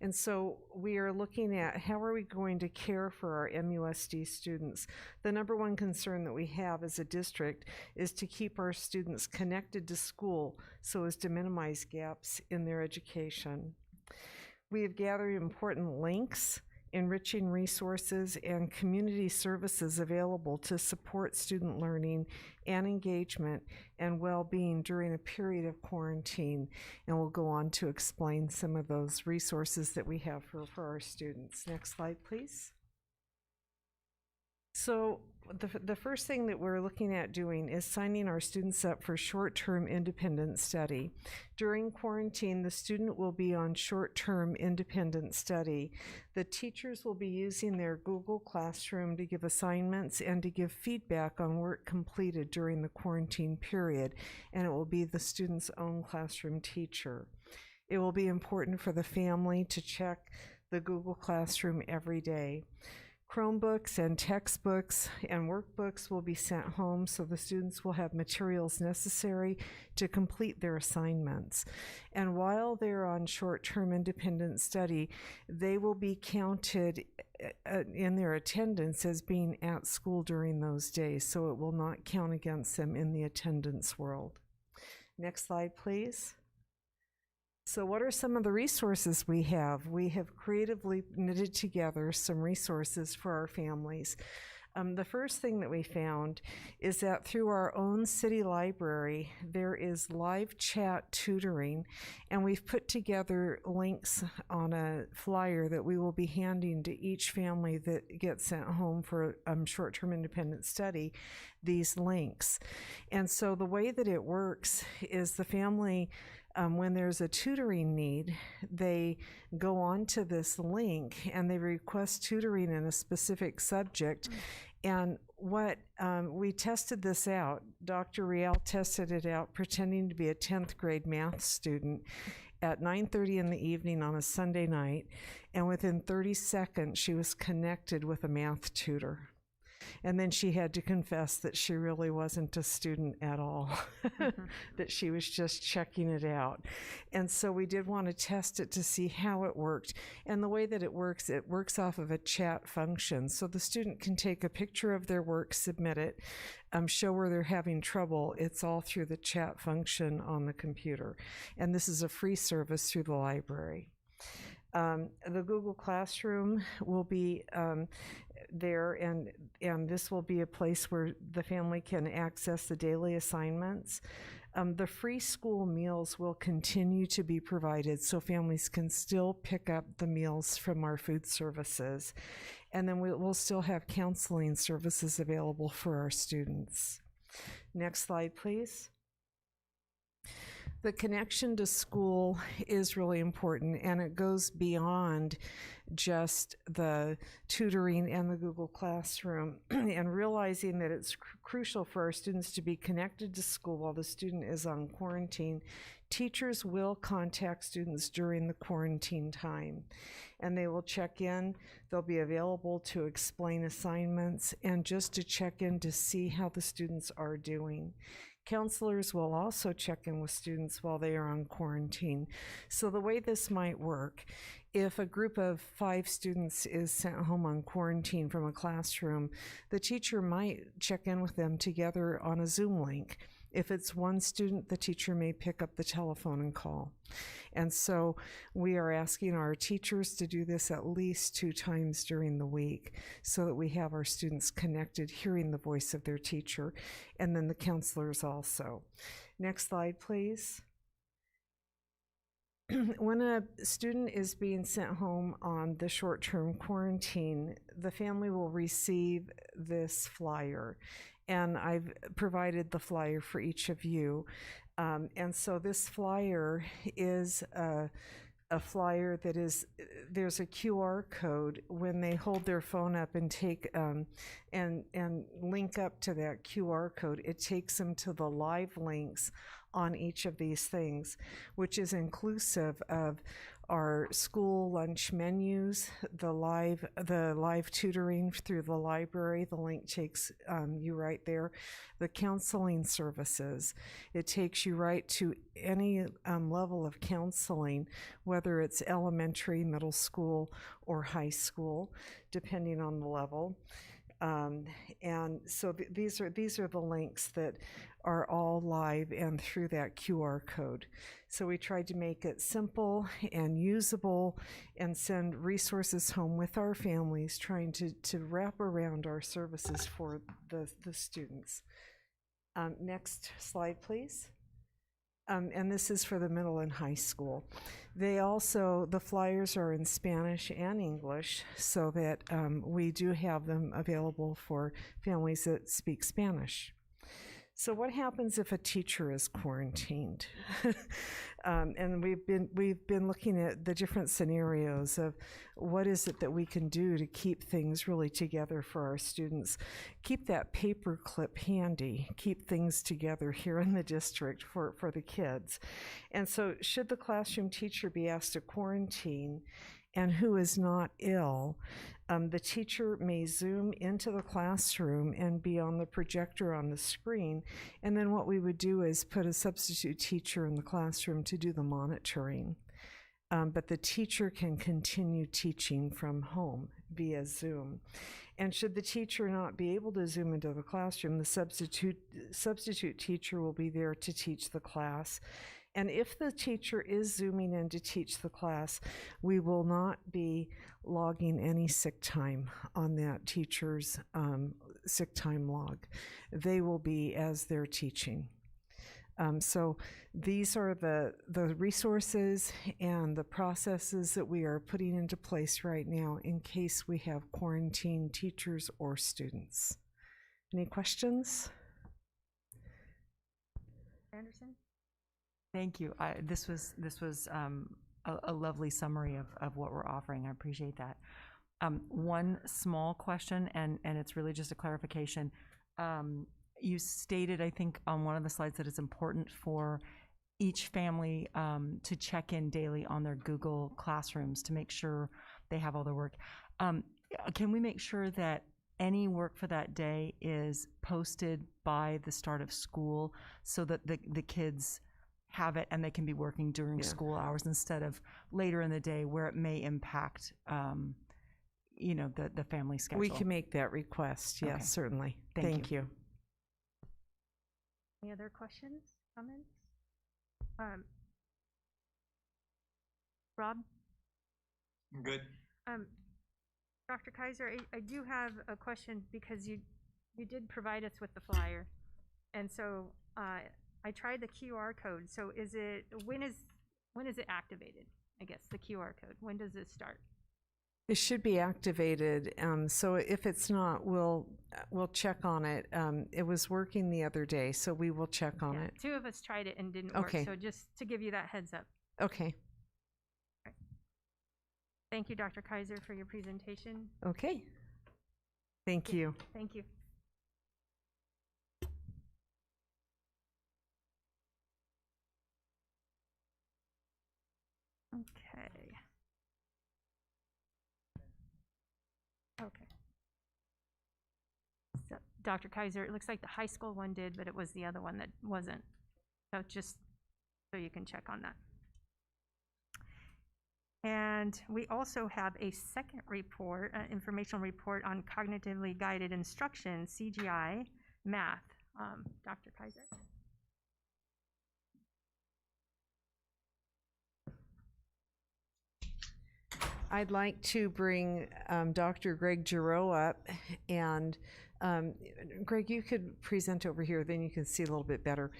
[SPEAKER 14] And so we are looking at how are we going to care for our MUSD students. The number one concern that we have as a district is to keep our students connected to school so as to minimize gaps in their education. We have gathered important links, enriching resources, and community services available to support student learning and engagement and well-being during a period of quarantine. And we'll go on to explain some of those resources that we have for our students. Next slide, please. So the first thing that we're looking at doing is signing our students up for short-term independent study. During quarantine, the student will be on short-term independent study. The teachers will be using their Google Classroom to give assignments and to give feedback on work completed during the quarantine period, and it will be the student's own classroom teacher. It will be important for the family to check the Google Classroom every day. Chromebooks and textbooks and workbooks will be sent home, so the students will have materials necessary to complete their assignments. And while they're on short-term independent study, they will be counted in their attendance as being at school during those days, so it will not count against them in the attendance world. Next slide, please. So what are some of the resources we have? We have creatively knitted together some resources for our families. The first thing that we found is that through our own city library, there is live chat tutoring, and we've put together links on a flyer that we will be handing to each family that gets sent home for short-term independent study, these links. And so the way that it works is the family, when there's a tutoring need, they go on to this link and they request tutoring in a specific subject. And what we tested this out, Dr. Rial tested it out pretending to be a 10th grade math student at 9:30 in the evening on a Sunday night, and within 30 seconds she was connected with a math tutor. And then she had to confess that she really wasn't a student at all, that she was just checking it out. And so we did want to test it to see how it worked. And the way that it works off of a chat function. So the student can take a picture of their work, submit it, show where they're having trouble. It's all through the chat function on the computer. And this is a free service through the library. The Google Classroom will be there, and this will be a place where the family can access the daily assignments. The free school meals will continue to be provided, so families can still pick up the meals from our food services. And then we'll still have counseling services available for our students. Next slide, please. The connection to school is really important, and it goes beyond just the tutoring and the Google Classroom, and realizing that it's crucial for our students to be connected to school while the student is on quarantine. Teachers will contact students during the quarantine time, and they will check in. They'll be available to explain assignments and just to check in to see how the students are doing. Counselors will also check in with students while they are on quarantine. So the way this might work, if a group of 5 students is sent home on quarantine from a classroom, the teacher might check in with them together on a Zoom link. If it's one student, the teacher may pick up the telephone and call. And so we are asking our teachers to do this at least 2 times during the week so that we have our students connected, hearing the voice of their teacher, and then the counselors also. Next slide, please. When a student is being sent home on the short-term quarantine, the family will receive this flyer. And I've provided the flyer for each of you. And so this flyer is a flyer that is, there's a QR code. When they hold their phone up and take and link up to that QR code, it takes them to the live links on each of these things, which is inclusive of our school lunch menus, the live tutoring through the library. The link takes you right there. The counseling services, it takes you right to any level of counseling, whether it's elementary, middle school, or high school, depending on the level. And so these are the links that are all live and through that QR code. So we tried to make it simple and usable and send resources home with our families, trying to wrap around our services for the students. Next slide, please. And this is for the middle and high school. The flyers are in Spanish and English, so that we do have them available for families that speak Spanish. So what happens if a teacher is quarantined? And we've been looking at the different scenarios of what is it that we can do to keep things really together for our students. Keep that paper clip handy, keep things together here in the district for the kids. And so should the classroom teacher be asked to quarantine and who is not ill, the teacher may zoom into the classroom and be on the projector on the screen. And then what we would do is put a substitute teacher in the classroom to do the monitoring. But the teacher can continue teaching from home via Zoom. And should the teacher not be able to zoom into the classroom, the substitute teacher will be there to teach the class. And if the teacher is zooming in to teach the class, we will not be logging any sick time on that teacher's sick time log. They will be as they're teaching. So these are the resources and the processes that we are putting into place right now in case we have quarantined teachers or students. Any questions?
[SPEAKER 1] Anderson?
[SPEAKER 15] Thank you. This was a lovely summary of what we're offering. I appreciate that. One small question, and it's really just a clarification. You stated, I think, on one of the slides that it's important for each family to check in daily on their Google Classrooms to make sure they have all their work. Can we make sure that any work for that day is posted by the start of school so that the kids have it and they can be working during school hours instead of later in the day where it may impact the family schedule?
[SPEAKER 14] We can make that request, yes,
[SPEAKER 15] Okay.
[SPEAKER 14] certainly.
[SPEAKER 15] Thank
[SPEAKER 14] you.
[SPEAKER 1] Any other questions, comments? Rob?
[SPEAKER 9] I'm good.
[SPEAKER 1] Dr. Kaiser, I do have a question because you did provide us with the flyer. And so I tried the QR code. So when is it activated? I guess the QR code. When does it start?
[SPEAKER 14] It should be activated. So if it's not, we'll check on it. It was working the other day, so we will check on it.
[SPEAKER 1] 2 of us tried it and didn't work.
[SPEAKER 14] Okay.
[SPEAKER 1] So just to give you that heads up.
[SPEAKER 14] Okay.
[SPEAKER 1] Right. Thank you, Dr. Kaiser, for your presentation.
[SPEAKER 14] Okay. Thank you.
[SPEAKER 1] Thank you. Okay. Okay. So, Dr. Kaiser, it looks like the high school one did, but it was the other one that wasn't. So just so you can check on that. And we also have a second report, informational report on cognitively guided instruction, CGI, math. Dr. Kaiser.
[SPEAKER 14] I'd like to bring Dr. Greg Giroux up, and Greg, you could present over here, then you can see a little bit better.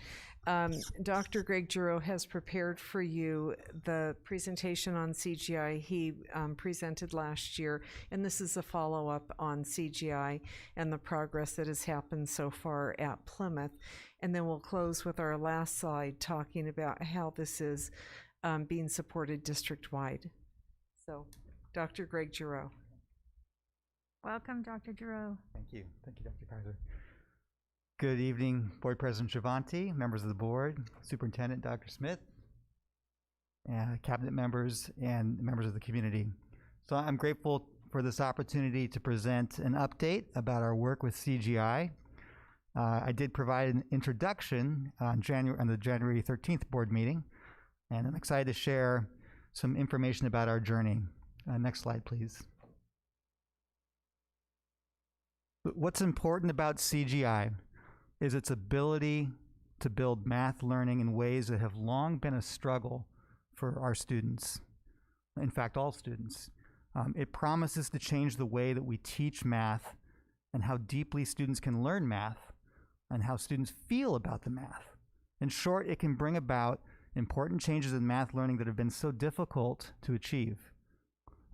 [SPEAKER 14] Dr. Greg Giroux has prepared for you the presentation on CGI he presented last year, and this is a follow-up on CGI and the progress that has happened so far at Plymouth. And then we'll close with our last slide talking about how this is being supported district-wide. So, Dr. Greg Giroux.
[SPEAKER 1] Welcome, Dr. Giroux.
[SPEAKER 16] Thank you. Thank you, Dr. Kaiser. Good evening, Board President Travanti, members of the board, Superintendent Dr. Smith, cabinet members, and members of the community. So I'm grateful for this opportunity to present an update about our work with CGI. I did provide an introduction on the January 13th board meeting, and I'm excited to share some information about our journey. Next slide, please. What's important about CGI is its ability to build math learning in ways that have long been a struggle for our students. In fact, all students. It promises to change the way that we teach math and how deeply students can learn math and how students feel about the math. In short, it can bring about important changes in math learning that have been so difficult to achieve.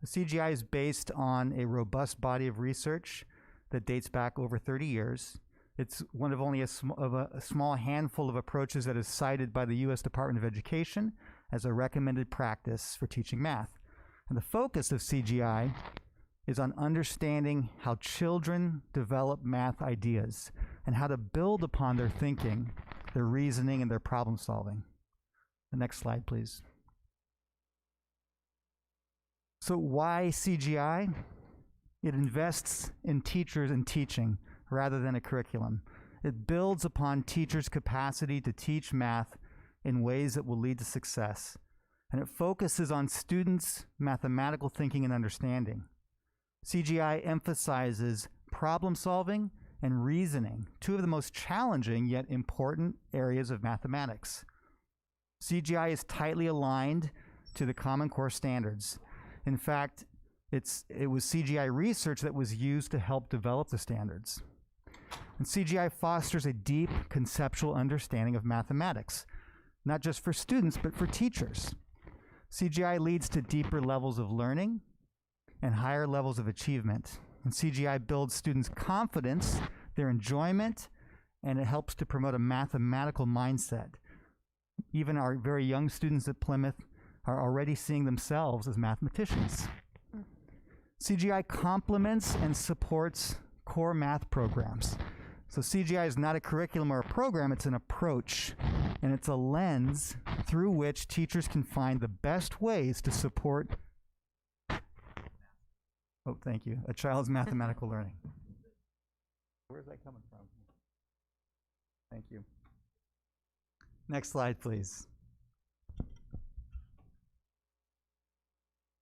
[SPEAKER 16] The CGI is based on a robust body of research that dates back over 30 years. It's one of only a small handful of approaches that is cited by the U.S. Department of Education as a recommended practice for teaching math. And the focus of CGI is on understanding how children develop math ideas and how to build upon their thinking, their reasoning, and their problem solving. The next slide, please. So why CGI? It invests in teachers and teaching rather than a curriculum. It builds upon teachers' capacity to teach math in ways that will lead to success. And it focuses on students' mathematical thinking and understanding. CGI emphasizes problem solving and reasoning, two of the most challenging yet important areas of mathematics. CGI is tightly aligned to the Common Core standards. In fact, it was CGI research that was used to help develop the standards. And CGI fosters a deep conceptual understanding of mathematics, not just for students, but for teachers. CGI leads to deeper levels of learning and higher levels of achievement. And CGI builds students' confidence, their enjoyment, and it helps to promote a mathematical mindset. Even our very young students at Plymouth are already seeing themselves as mathematicians. CGI complements and supports core math programs. So CGI is not a curriculum or a program, it's an approach. And it's a lens through which teachers can find the best ways to support, oh, thank you, a child's mathematical learning. Where's that coming from? Thank you. Next slide, please.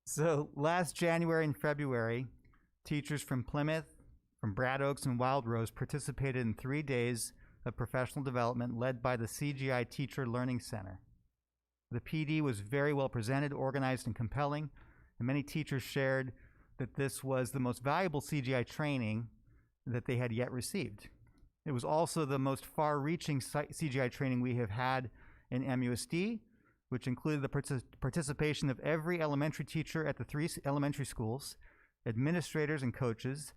[SPEAKER 16] So last January and February, teachers from Plymouth, from Brad Oaks and Wild Rose participated in 3 days of professional development led by the CGI Teacher Learning Center. The PD was very well presented, organized, and compelling, and many teachers shared that this was the most valuable CGI training that they had yet received. It was also the most far-reaching CGI training we have had in MUSD, which included the participation of every elementary teacher at the 3 elementary schools, administrators and coaches,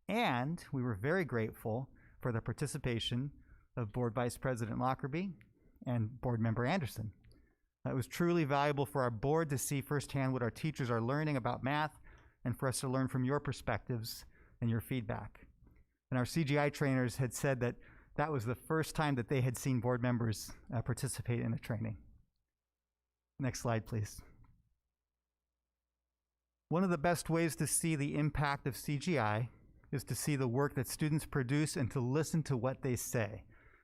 [SPEAKER 16] and we were very grateful for the participation of Board Vice President Lockerbie and Board Member Anderson. It was truly valuable for our board to see firsthand what our teachers are learning about math and for us to learn from your perspectives and your feedback. And our CGI trainers had said that that was the first time that they had seen board members participate in a training. Next slide, please. One of the best ways to see the impact of CGI is to see the work that students produce and to listen to what they say.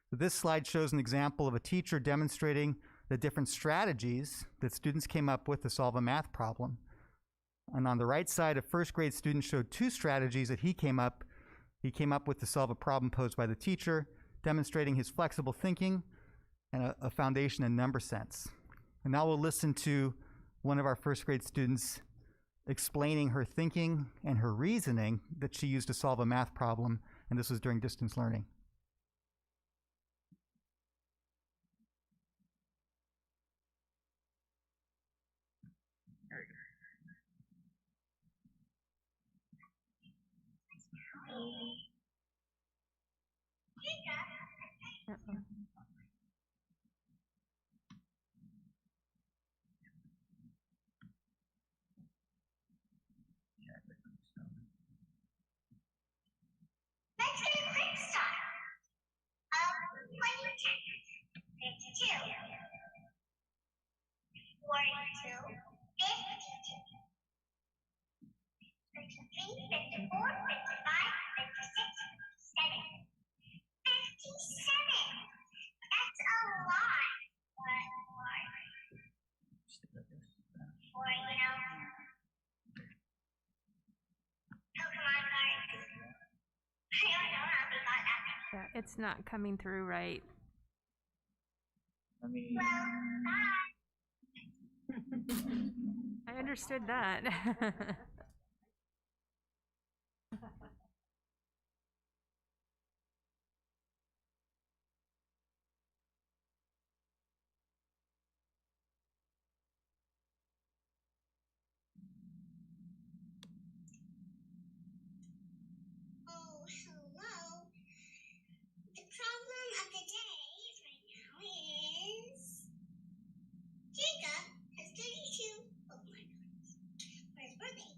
[SPEAKER 16] So this slide shows an example of a teacher demonstrating the different strategies that students came up with to solve a math problem. And on the right side, a first grade student showed 2 strategies that he came up with to solve a problem posed by the teacher, demonstrating his flexible thinking and a foundation in number sense. And now we'll listen to one of our first grade students explaining her thinking and her reasoning that she used to solve a math problem, and this was during distance learning.
[SPEAKER 17] Let's get a quick start. 22, 52. 42, 52. 53, 54, 55, 56, 57. 57. That's a lot. Or, you know. Oh, come on, guys. I don't know how we got that.
[SPEAKER 1] Yeah, it's not coming through right.
[SPEAKER 17] Well,
[SPEAKER 1] I understood that.
[SPEAKER 17] oh, hello. The problem of the day right now is Jacob has 32. Oh my goodness. For his birthday,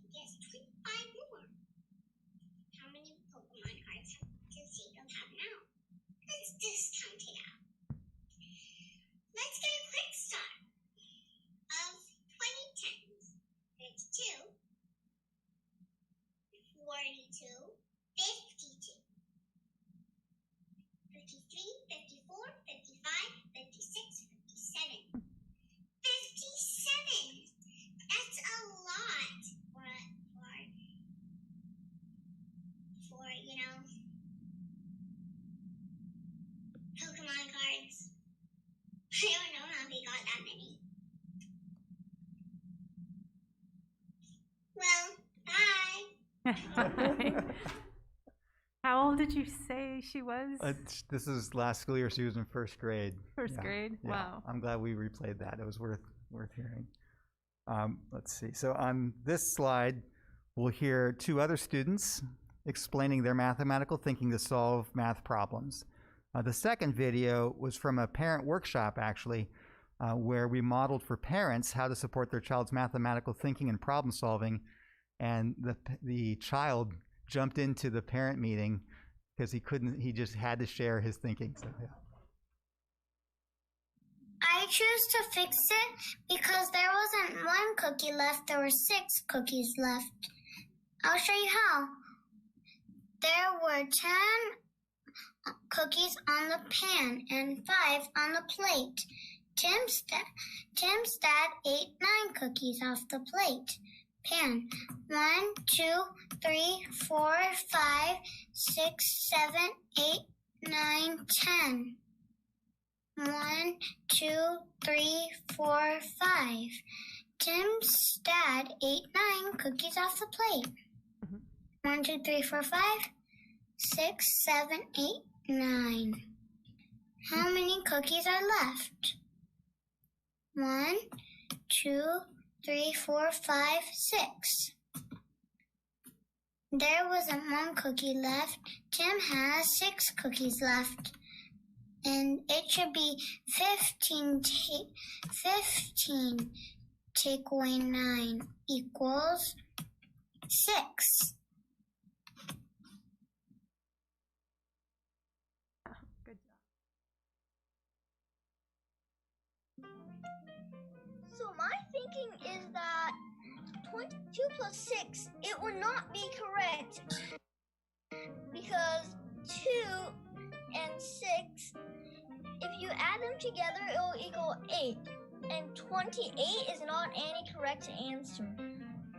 [SPEAKER 1] How old did you say she was?
[SPEAKER 16] This is last school year. She was in first grade.
[SPEAKER 1] First grade?
[SPEAKER 16] Yeah.
[SPEAKER 1] Wow.
[SPEAKER 16] I'm glad we replayed that. It was worth hearing. Let's see. So on this slide, we'll hear two other students explaining their mathematical thinking to solve math problems. The second video was from a parent workshop, actually, where we modeled for parents how to support their child's mathematical thinking and problem solving. And the child jumped into the parent meeting because he just had to share his thinking. So, yeah.
[SPEAKER 17] I choose to fix it because there wasn't one cookie left, there were 6 cookies left. I'll show you how. There were 10 cookies on the pan and 5 on the plate. Tim's dad ate 9 cookies off the plate. Pan. 1, 2, 3, 4, 5, 6, 7, 8, 9, 10. 1, 2, 3, 4, 5. Tim's dad ate 9 cookies off the plate. 1, 2, 3, 4, 5, 6, 7, 8, 9. How many cookies are left? 1, 2, 3, 4, 5, 6. There wasn't one cookie left. Tim has 6 cookies left. And it should be 15 take away 9 equals 6.
[SPEAKER 1] Good job.
[SPEAKER 18] So my thinking is that 22 plus 6, it would not be correct because 2 and 6, if you add them together, it will equal 8. And 28 is not any correct answer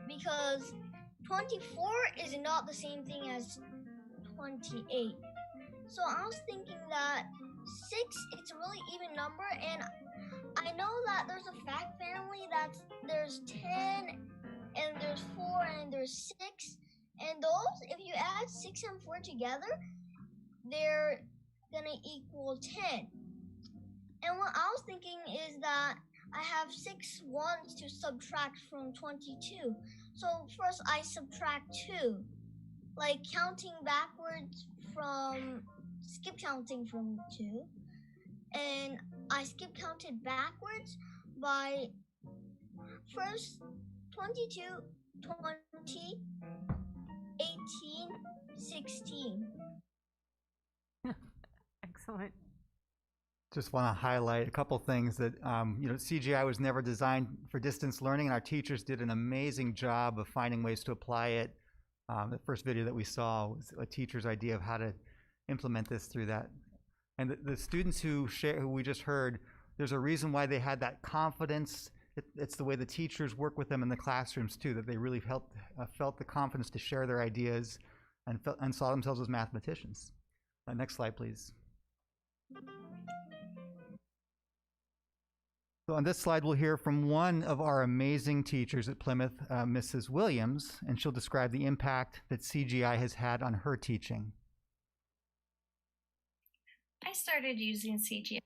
[SPEAKER 18] because 24 is not the same thing as 28. So I was thinking that 6, it's a really even number, and I know that there's a fact family that's there's 10 and there's 4 and there's 6, and those, if you add 6 and 4 together, they're gonna equal 10. And what I was thinking is that I have 6 ones to subtract from 22. So first I subtract 2, like counting backwards from, skip counting from 2. And I skip counted backwards by first 22, 20, 18, 16.
[SPEAKER 1] Excellent.
[SPEAKER 16] Just want to highlight a couple things that, CGI was never designed for distance learning, and our teachers did an amazing job of finding ways to apply it. The first video that we saw was a teacher's idea of how to implement this through that. And the students who we just heard, there's a reason why they had that confidence. It's the way the teachers work with them in the classrooms too, that they really felt the confidence to share their ideas and saw themselves as mathematicians. Next slide, please. So on this slide, we'll hear from one of our amazing teachers at Plymouth, Mrs. Williams, and she'll describe the impact that CGI has had on her teaching.
[SPEAKER 19] I started using CGI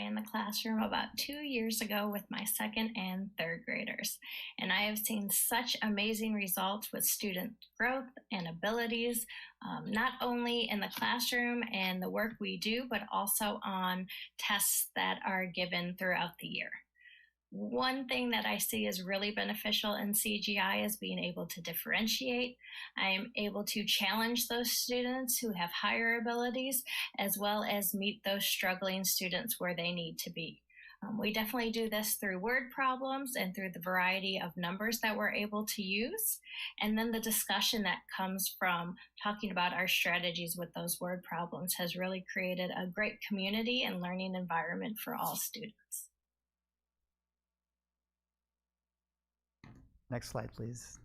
[SPEAKER 19] in the classroom about 2 years ago with my 2nd and 3rd graders, and I have seen such amazing results with student growth and abilities, not only in the classroom and the work we do, but also on tests that are given throughout the year. One thing that I see is really beneficial in CGI is being able to differentiate. I am able to challenge those students who have higher abilities, as well as meet those struggling students where they need to be. We definitely do this through word problems and through the variety of numbers that we're able to use. And then the discussion that comes from talking about our strategies with those word problems has really created a great community and learning environment for all students.
[SPEAKER 16] Next slide, please.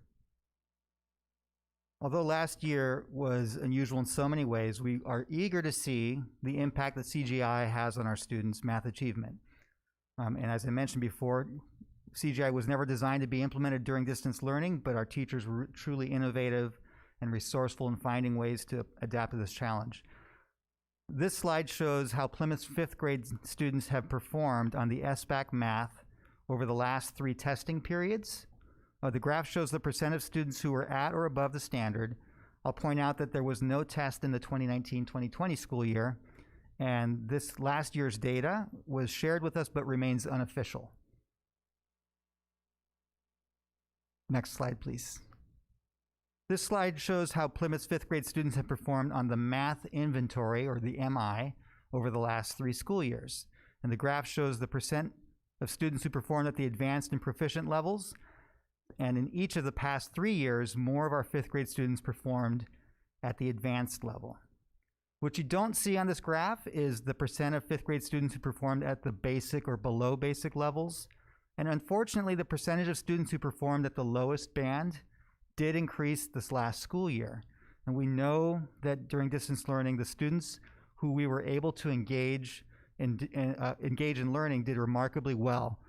[SPEAKER 16] Although last year was unusual in so many ways, we are eager to see the impact that CGI has on our students' math achievement. And as I mentioned before, CGI was never designed to be implemented during distance learning, but our teachers were truly innovative and resourceful in finding ways to adapt to this challenge. This slide shows how Plymouth's 5th grade students have performed on the SBAC math over the last 3 testing periods. The graph shows the percent of students who were at or above the standard. I'll point out that there was no test in the 2019-2020 school year, and this last year's data was shared with us but remains unofficial. Next slide, please. This slide shows how Plymouth's 5th grade students have performed on the math inventory, or the MI, over the last 3 school years. And the graph shows the percent of students who performed at the advanced and proficient levels. And in each of the past 3 years, more of our 5th grade students performed at the advanced level. What you don't see on this graph is the percent of 5th grade students who performed at the basic or below basic levels. And unfortunately, the percentage of students who performed at the lowest band did increase this last school year. And we know that during distance learning, the students who we were able to engage in learning did remarkably well.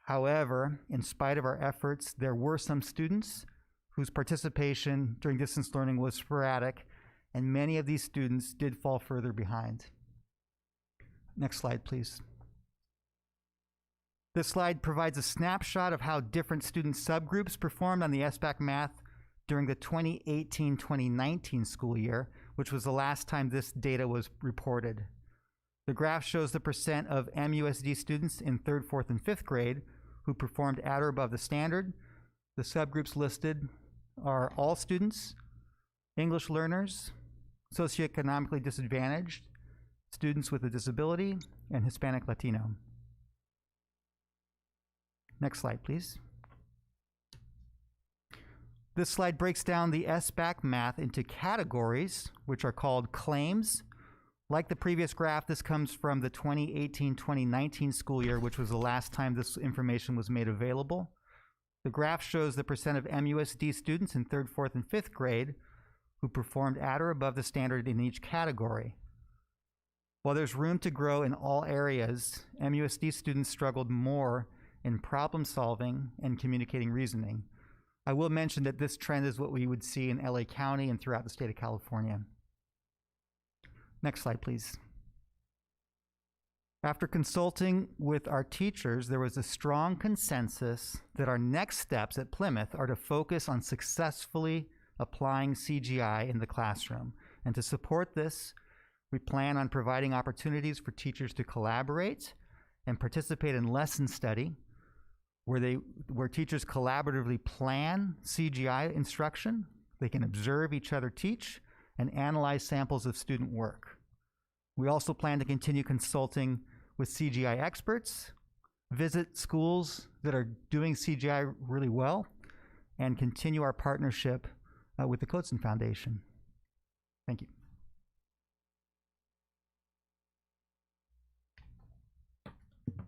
[SPEAKER 16] However, in spite of our efforts, there were some students whose participation during distance learning was sporadic, and many of these students did fall further behind. Next slide, please. This slide provides a snapshot of how different student subgroups performed on the SBAC math during the 2018-2019 school year, which was the last time this data was reported. The graph shows the percent of MUSD students in 3rd, 4th, and 5th grade who performed at or above the standard. The subgroups listed are all students, English learners, socioeconomically disadvantaged, students with a disability, and Hispanic Latino. Next slide, please. This slide breaks down the SBAC math into categories, which are called claims. Like the previous graph, this comes from the 2018-2019 school year, which was the last time this information was made available. The graph shows the percent of MUSD students in 3rd, 4th, and 5th grade who performed at or above the standard in each category. While there's room to grow in all areas, MUSD students struggled more in problem solving and communicating reasoning. I will mention that this trend is what we would see in LA County and throughout the state of California. Next slide, please. After consulting with our teachers, there was a strong consensus that our next steps at Plymouth are to focus on successfully applying CGI in the classroom. And to support this, we plan on providing opportunities for teachers to collaborate and participate in lesson study, where teachers collaboratively plan CGI instruction. They can observe each other teach and analyze samples of student work. We also plan to continue consulting with CGI experts, visit schools that are doing CGI really well, and continue our partnership with the Coatson Foundation. Thank you.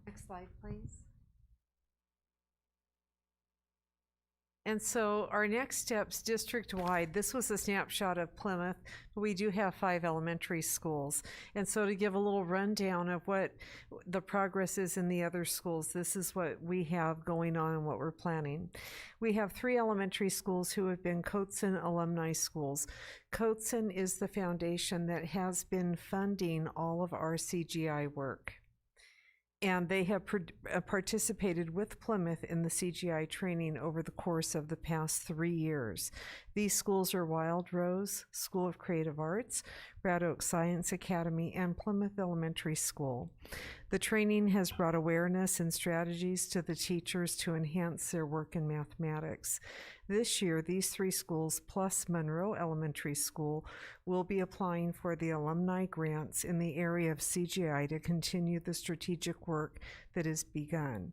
[SPEAKER 14] Next slide, please. And so our next steps district-wide, this was a snapshot of Plymouth, but we do have 5 elementary schools. And so to give a little rundown of what the progress is in the other schools, this is what we have going on and what we're planning. We have 3 elementary schools who have been Coatson alumni schools. Coatson is the foundation that has been funding all of our CGI work. And they have participated with Plymouth in the CGI training over the course of the past 3 years. These schools are Wild Rose School of Creative Arts, Red Oak Science Academy, and Plymouth Elementary School. The training has brought awareness and strategies to the teachers to enhance their work in mathematics. This year, these 3 schools plus Monroe Elementary School will be applying for the alumni grants in the area of CGI to continue the strategic work that has begun.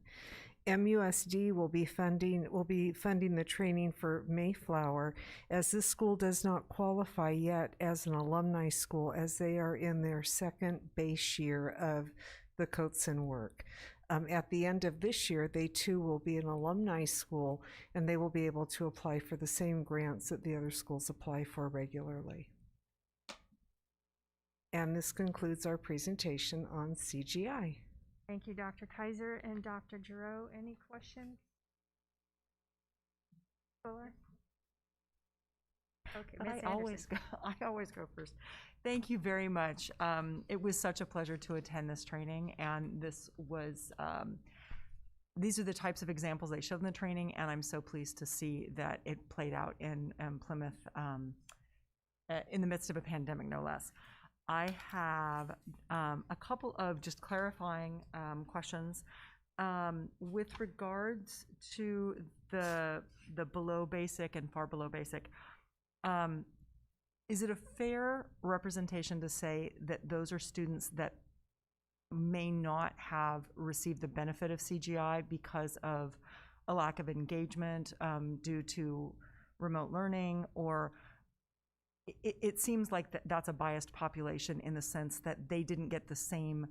[SPEAKER 14] MUSD will be funding the training for Mayflower, as this school does not qualify yet as an alumni school, as they are in their 2nd base year of the Coatson work. At the end of this year, they too will be an alumni school, and they will be able to apply for the same grants that the other schools apply for regularly. And this concludes our presentation on CGI.
[SPEAKER 1] Thank you, Dr. Kaiser and Dr. Giroux. Any questions? Fuller? Okay,
[SPEAKER 15] But
[SPEAKER 1] Ms.
[SPEAKER 15] I always
[SPEAKER 1] Anderson.
[SPEAKER 15] go. I always go first. Thank you very much. It was such a pleasure to attend this training, and this was. These are the types of examples they showed in the training, and I'm so pleased to see that it played out in Plymouth in the midst of a pandemic, no less. I have a couple of just clarifying questions with regards to the below basic and far below basic. Is it a fair representation to say that those are students that may not have received the benefit of CGI because of a lack of engagement due to remote learning, or it seems like that's a biased population in the sense that they didn't get the same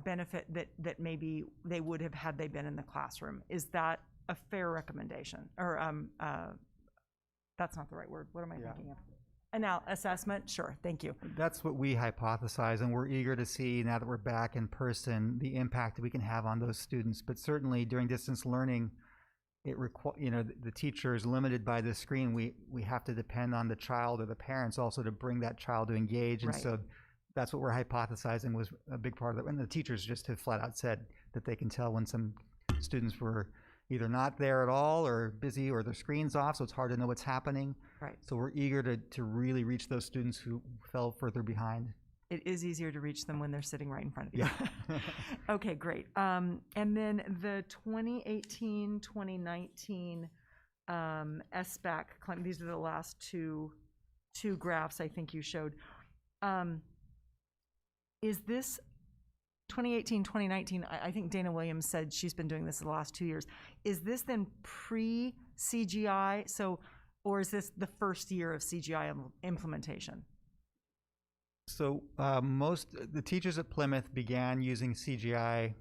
[SPEAKER 15] benefit that maybe they would have had they been in the classroom. Is that a fair recommendation? Or that's not the right word. What am I thinking of? Now, assessment, sure, thank you.
[SPEAKER 16] That's what we hypothesize, and we're eager to see, now that we're back in person, the impact that we can have on those students. But certainly during distance learning, the teacher is limited by the screen. We have to depend on the child or the parents also to bring that child to engage. And so that's what we're hypothesizing was a big part of it. And the teachers just have flat out said that they can tell when some students were either not there at all or busy or their screen's off, so it's hard to know what's happening.
[SPEAKER 15] Right.
[SPEAKER 16] So we're eager to really reach those students who fell further behind.
[SPEAKER 15] It is easier to reach them when they're sitting right in front of you.
[SPEAKER 16] Yeah.
[SPEAKER 15] Okay, great. And then the 2018-2019 SBAC claim, these are the last two graphs I think you showed. Is this 2018-2019, I think Dana Williams said she's been doing this the last 2 years. Is this then pre-CGI? Or is this the first year of CGI implementation?
[SPEAKER 16] So the teachers at Plymouth began using CGI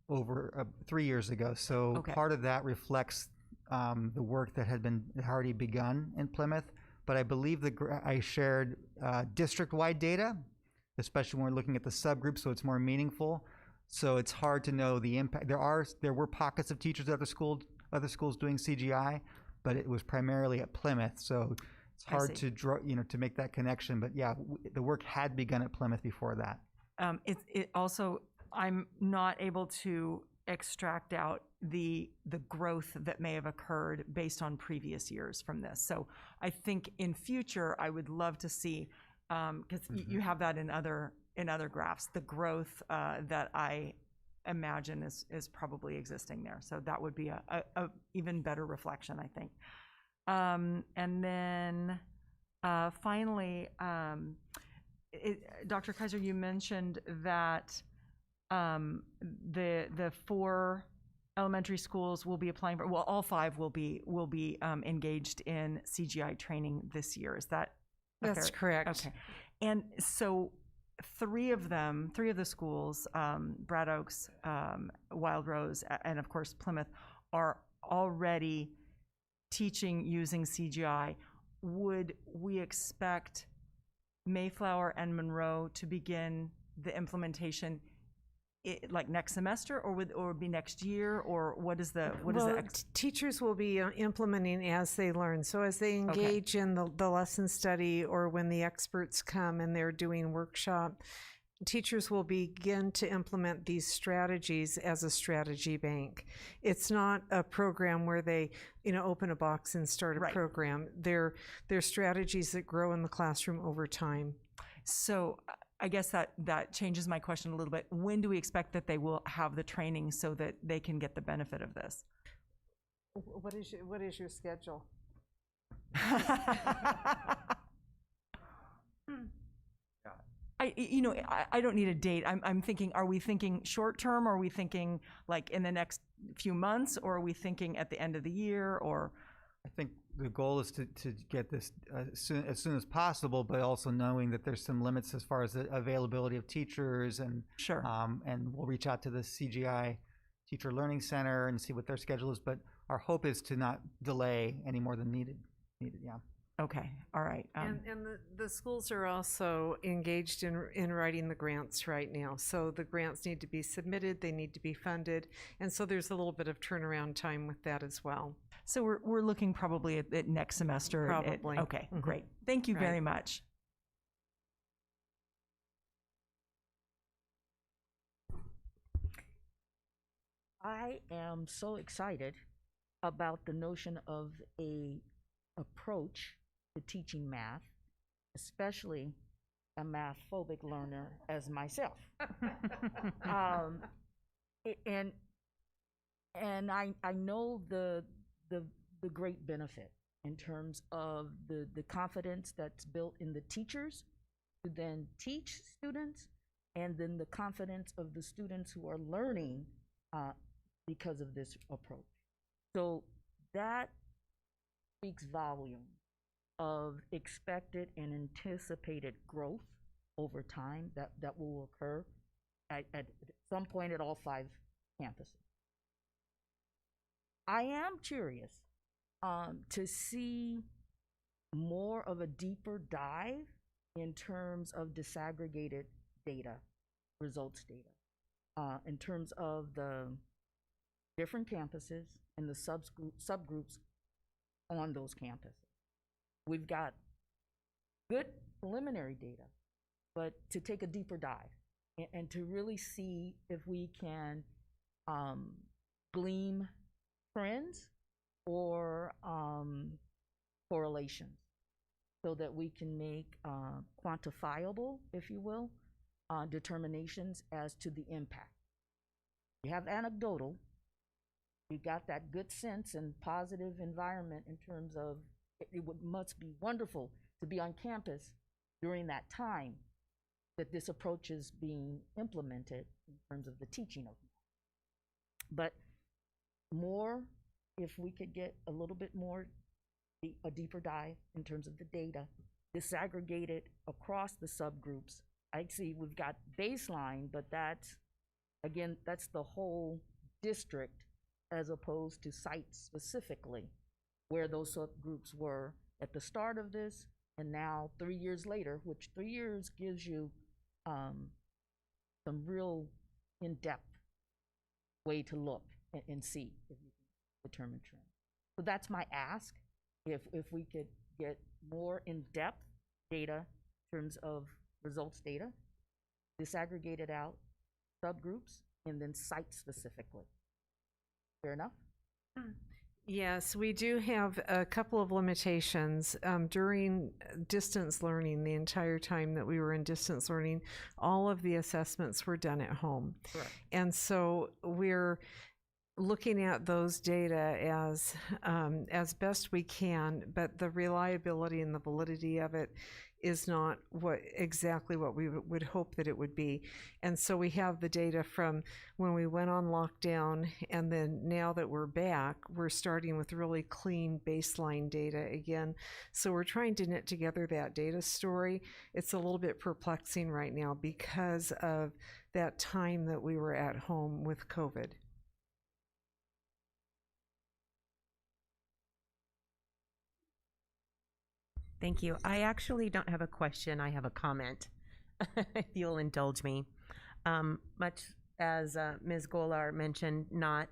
[SPEAKER 16] over 3 years ago. So part of that reflects the work that had already begun in Plymouth. But I believe I shared district-wide data, especially when we're looking at the subgroups, so it's more meaningful. So it's hard to know the impact. There were pockets of teachers at other schools doing CGI, but it was primarily at Plymouth. So it's hard to draw, to make that connection. But yeah, the work had begun at Plymouth before that.
[SPEAKER 15] It also, I'm not able to extract out the growth that may have occurred based on previous years from this. So I think in future, I would love to see, because you have that in other graphs, the growth that I imagine is probably existing there. So that would be a even better reflection, I think. And then finally, Dr. Kaiser, you mentioned that the 4 elementary schools will be applying for, well, all 5 will be engaged in CGI training this year. Is that
[SPEAKER 14] That's correct.
[SPEAKER 15] Okay. And so 3 of the schools, Brad Oaks, Wild Rose, and of course Plymouth, are already teaching using CGI. Would we expect Mayflower and Monroe to begin the implementation like next semester, or be next year, or what is the
[SPEAKER 14] teachers will be implementing as they learn. So as they engage in the lesson study, or when the experts come and they're doing workshop, teachers will begin to implement these strategies as a strategy bank. It's not a program where they open a box and start a program. They're strategies that grow in the classroom over time.
[SPEAKER 15] So I guess that changes my question a little bit. When do we expect that they will have the training so that they can get the benefit of this?
[SPEAKER 14] What is your schedule?
[SPEAKER 15] I don't need a date. I'm thinking, are we thinking short term? Are we thinking like in the next few months, or are we thinking at the end of the year? Or
[SPEAKER 16] I think the goal is to get this as soon as possible, but also knowing that there's some limits as far as the availability of teachers, and and we'll reach out to the CGI Teacher Learning Center and see what their schedule is. But our hope is to not delay any more than needed. Yeah.
[SPEAKER 15] Okay, all right.
[SPEAKER 14] And the schools are also engaged in writing the grants right now. So the grants need to be submitted, they need to be funded, and so there's a little bit of turnaround time with that as well.
[SPEAKER 15] So we're looking probably at next semester.
[SPEAKER 14] Probably.
[SPEAKER 15] Okay,
[SPEAKER 14] Mhm.
[SPEAKER 15] great. Thank you very much.
[SPEAKER 20] I am so excited about the notion of a approach to teaching math, especially a math phobic learner as myself. And I know the great benefit in terms of the confidence that's built in the teachers to then teach students, and then the confidence of the students who are learning because of this approach. So that speaks volume of expected and anticipated growth over time that will occur at some point at all 5 campuses. I am curious to see more of a deeper dive in terms of disaggregated data, results data, in terms of the different campuses and the subgroups on those campuses. We've got good preliminary data, but to take a deeper dive and to really see if we can glean trends or correlations so that we can make quantifiable, if you will, determinations as to the impact. You have anecdotal, you got that good sense and positive environment in terms of must be wonderful to be on campus during that time that this approach is being implemented in terms of the teaching of math. But more, if we could get a little bit more, a deeper dive in terms of the data, disaggregated across the subgroups. I see we've got baseline, but that's, again, that's the whole district as opposed to sites specifically where those subgroups were at the start of this and now 3 years later, which 3 years gives you some real in-depth way to look and see if you can determine trends. So that's my ask, if we could get more in-depth data in terms of results data, disaggregated out subgroups, and then site specifically. Fair enough?
[SPEAKER 14] Yes, we do have a couple of limitations. During distance learning, the entire time that we were in distance learning, all of the assessments were done at home.
[SPEAKER 20] Correct.
[SPEAKER 14] And so we're looking at those data as best we can, but the reliability and the validity of it is not exactly what we would hope that it would be. And so we have the data from when we went on lockdown, and then now that we're back, we're starting with really clean baseline data again. So we're trying to knit together that data story. It's a little bit perplexing right now because of that time that we were at home with COVID.
[SPEAKER 10] Thank you. I actually don't have a question. I have a comment, if you'll indulge me. Much as Ms. Golar mentioned, not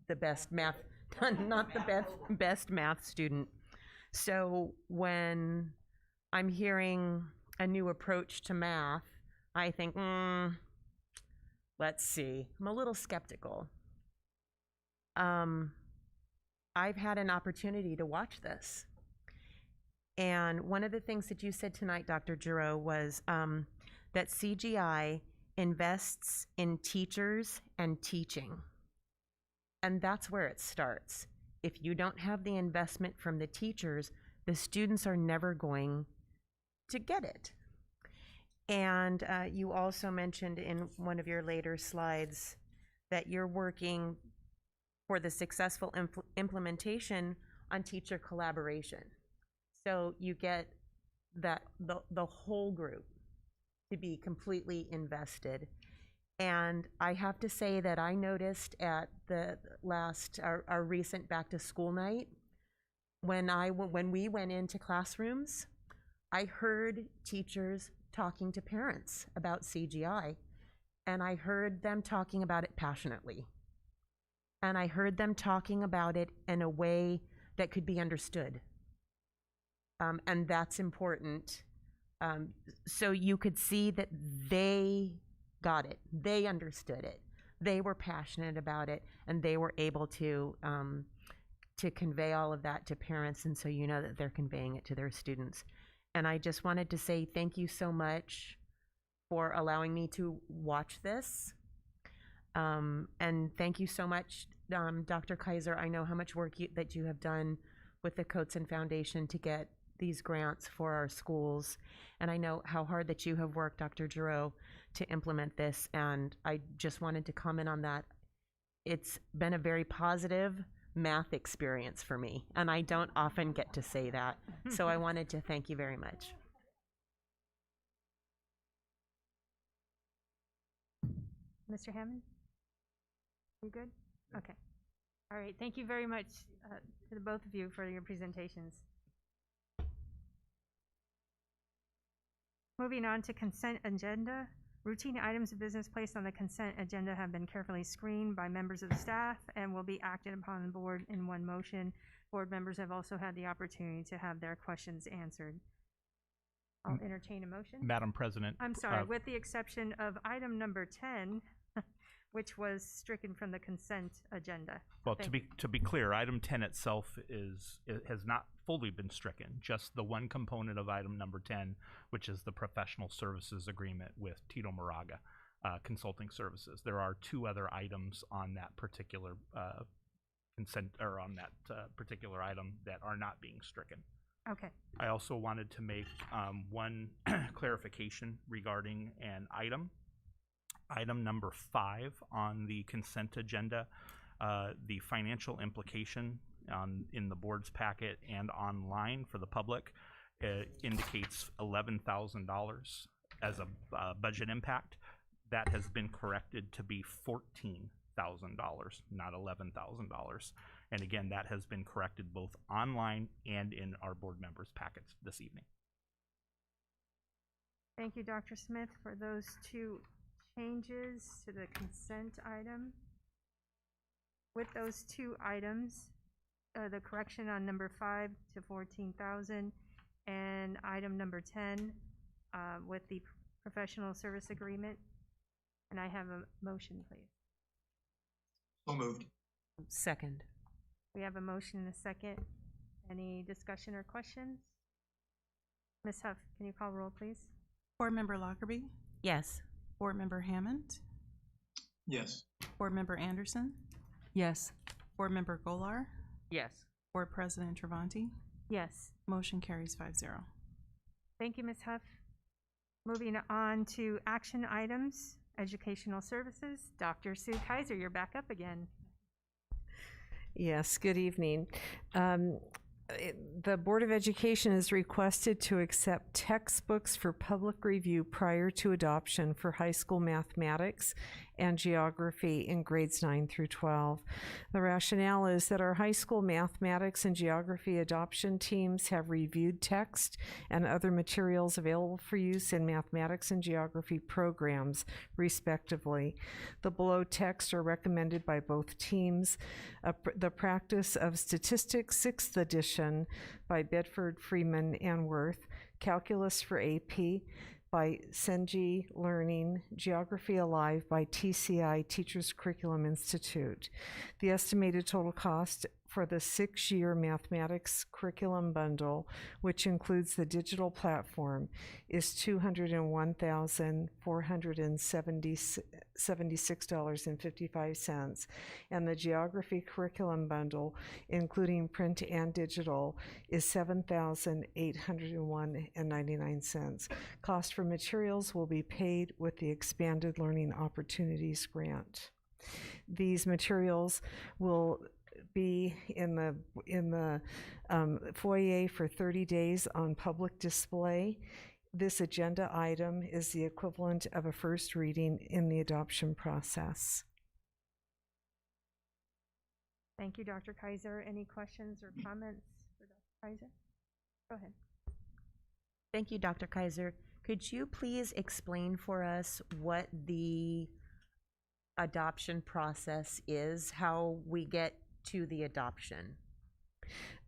[SPEAKER 10] the best math, not the best math student. So when I'm hearing a new approach to math, I think, let's see. I'm a little skeptical. I've had an opportunity to watch this. And one of the things that you said tonight, Dr. Giroux, was that CGI invests in teachers and teaching. And that's where it starts. If you don't have the investment from the teachers, the students are never going to get it. And you also mentioned in one of your later slides that you're working for the successful implementation on teacher collaboration. So you get the whole group to be completely invested. And I have to say that I noticed at the our recent back to school night when we went into classrooms, I heard teachers talking to parents about CGI, and I heard them talking about it passionately. And I heard them talking about it in a way that could be understood. And that's important. So you could see that they got it. They understood it. They were passionate about it, and they were able to convey all of that to parents, and so you know that they're conveying it to their students. And I just wanted to say thank you so much for allowing me to watch this. And thank you so much, Dr. Kaiser. I know how much work that you have done with the Coatson Foundation to get these grants for our schools. And I know how hard that you have worked, Dr. Giroux, to implement this. And I just wanted to comment on that. It's been a very positive math experience for me, and I don't often get to say that. So I wanted to thank you very much.
[SPEAKER 1] Mr. Hammond? You good? Okay. All right. Thank you very much to the both of you for your presentations. Moving on to consent agenda. Routine items of business placed on the consent agenda have been carefully screened by members of the staff and will be acted upon the board in one motion. Board members have also had the opportunity to have their questions answered. I'll entertain a motion.
[SPEAKER 8] Madam President.
[SPEAKER 1] I'm sorry, with the exception of item number 10, which was stricken from the consent agenda.
[SPEAKER 8] Well, to be clear, item 10 itself has not fully been stricken, just the one component of item number 10, which is the professional services agreement with Tito Moraga Consulting Services. There are two other items on that particular consent, or on that particular item, that are not being stricken.
[SPEAKER 1] Okay.
[SPEAKER 8] I also wanted to make one clarification regarding an item. Item number 5 on the consent agenda, the financial implication in the board's packet and online for the public indicates $11,000 as a budget impact. That has been corrected to be $14,000, not $11,000. And again, that has been corrected both online and in our board members' packets this evening.
[SPEAKER 1] Thank you, Dr. Smith, for those two changes to the consent item. With those two items, the correction on number 5 to 14,000 and item number 10 with the professional service agreement. And I have a motion, please.
[SPEAKER 9] So moved.
[SPEAKER 10] Second.
[SPEAKER 1] We have a motion and a second. Any discussion or questions? Ms. Huff, can you call roll, please?
[SPEAKER 6] Board Member Lockerbie?
[SPEAKER 10] Yes.
[SPEAKER 6] Board Member Hammond?
[SPEAKER 9] Yes.
[SPEAKER 6] Board Member Anderson?
[SPEAKER 15] Yes.
[SPEAKER 6] Board Member Golar?
[SPEAKER 3] Yes.
[SPEAKER 6] Board President Travanti?
[SPEAKER 1] Yes.
[SPEAKER 6] Motion carries 5-0.
[SPEAKER 1] Thank you, Ms. Huff. Moving on to action items, educational services. Dr. Sue Kaiser, you're back up again.
[SPEAKER 14] Yes, good evening. The Board of Education is requested to accept textbooks for public review prior to adoption for high school mathematics and geography in grades 9 through 12. The rationale is that our high school mathematics and geography adoption teams have reviewed text and other materials available for use in mathematics and geography programs, respectively. The below texts are recommended by both teams. The Practice of Statistics, 6th edition, by Bedford, Freeman, and Worth, Calculus for AP by Senji Learning, Geography Alive by TCI, Teachers Curriculum Institute. The estimated total cost for the 6-year mathematics curriculum bundle, which includes the digital platform, is $201,476.55, and the geography curriculum bundle, including print and digital, is $7,801.99. Cost for materials will be paid with the Expanded Learning Opportunities Grant. These materials will be in the foyer for 30 days on public display. This agenda item is the equivalent of a first reading in the adoption process.
[SPEAKER 1] Thank you, Dr. Kaiser. Any questions or comments for Dr. Kaiser? Go ahead.
[SPEAKER 10] Thank you, Dr. Kaiser. Could you please explain for us what the adoption process is, how we get to the adoption?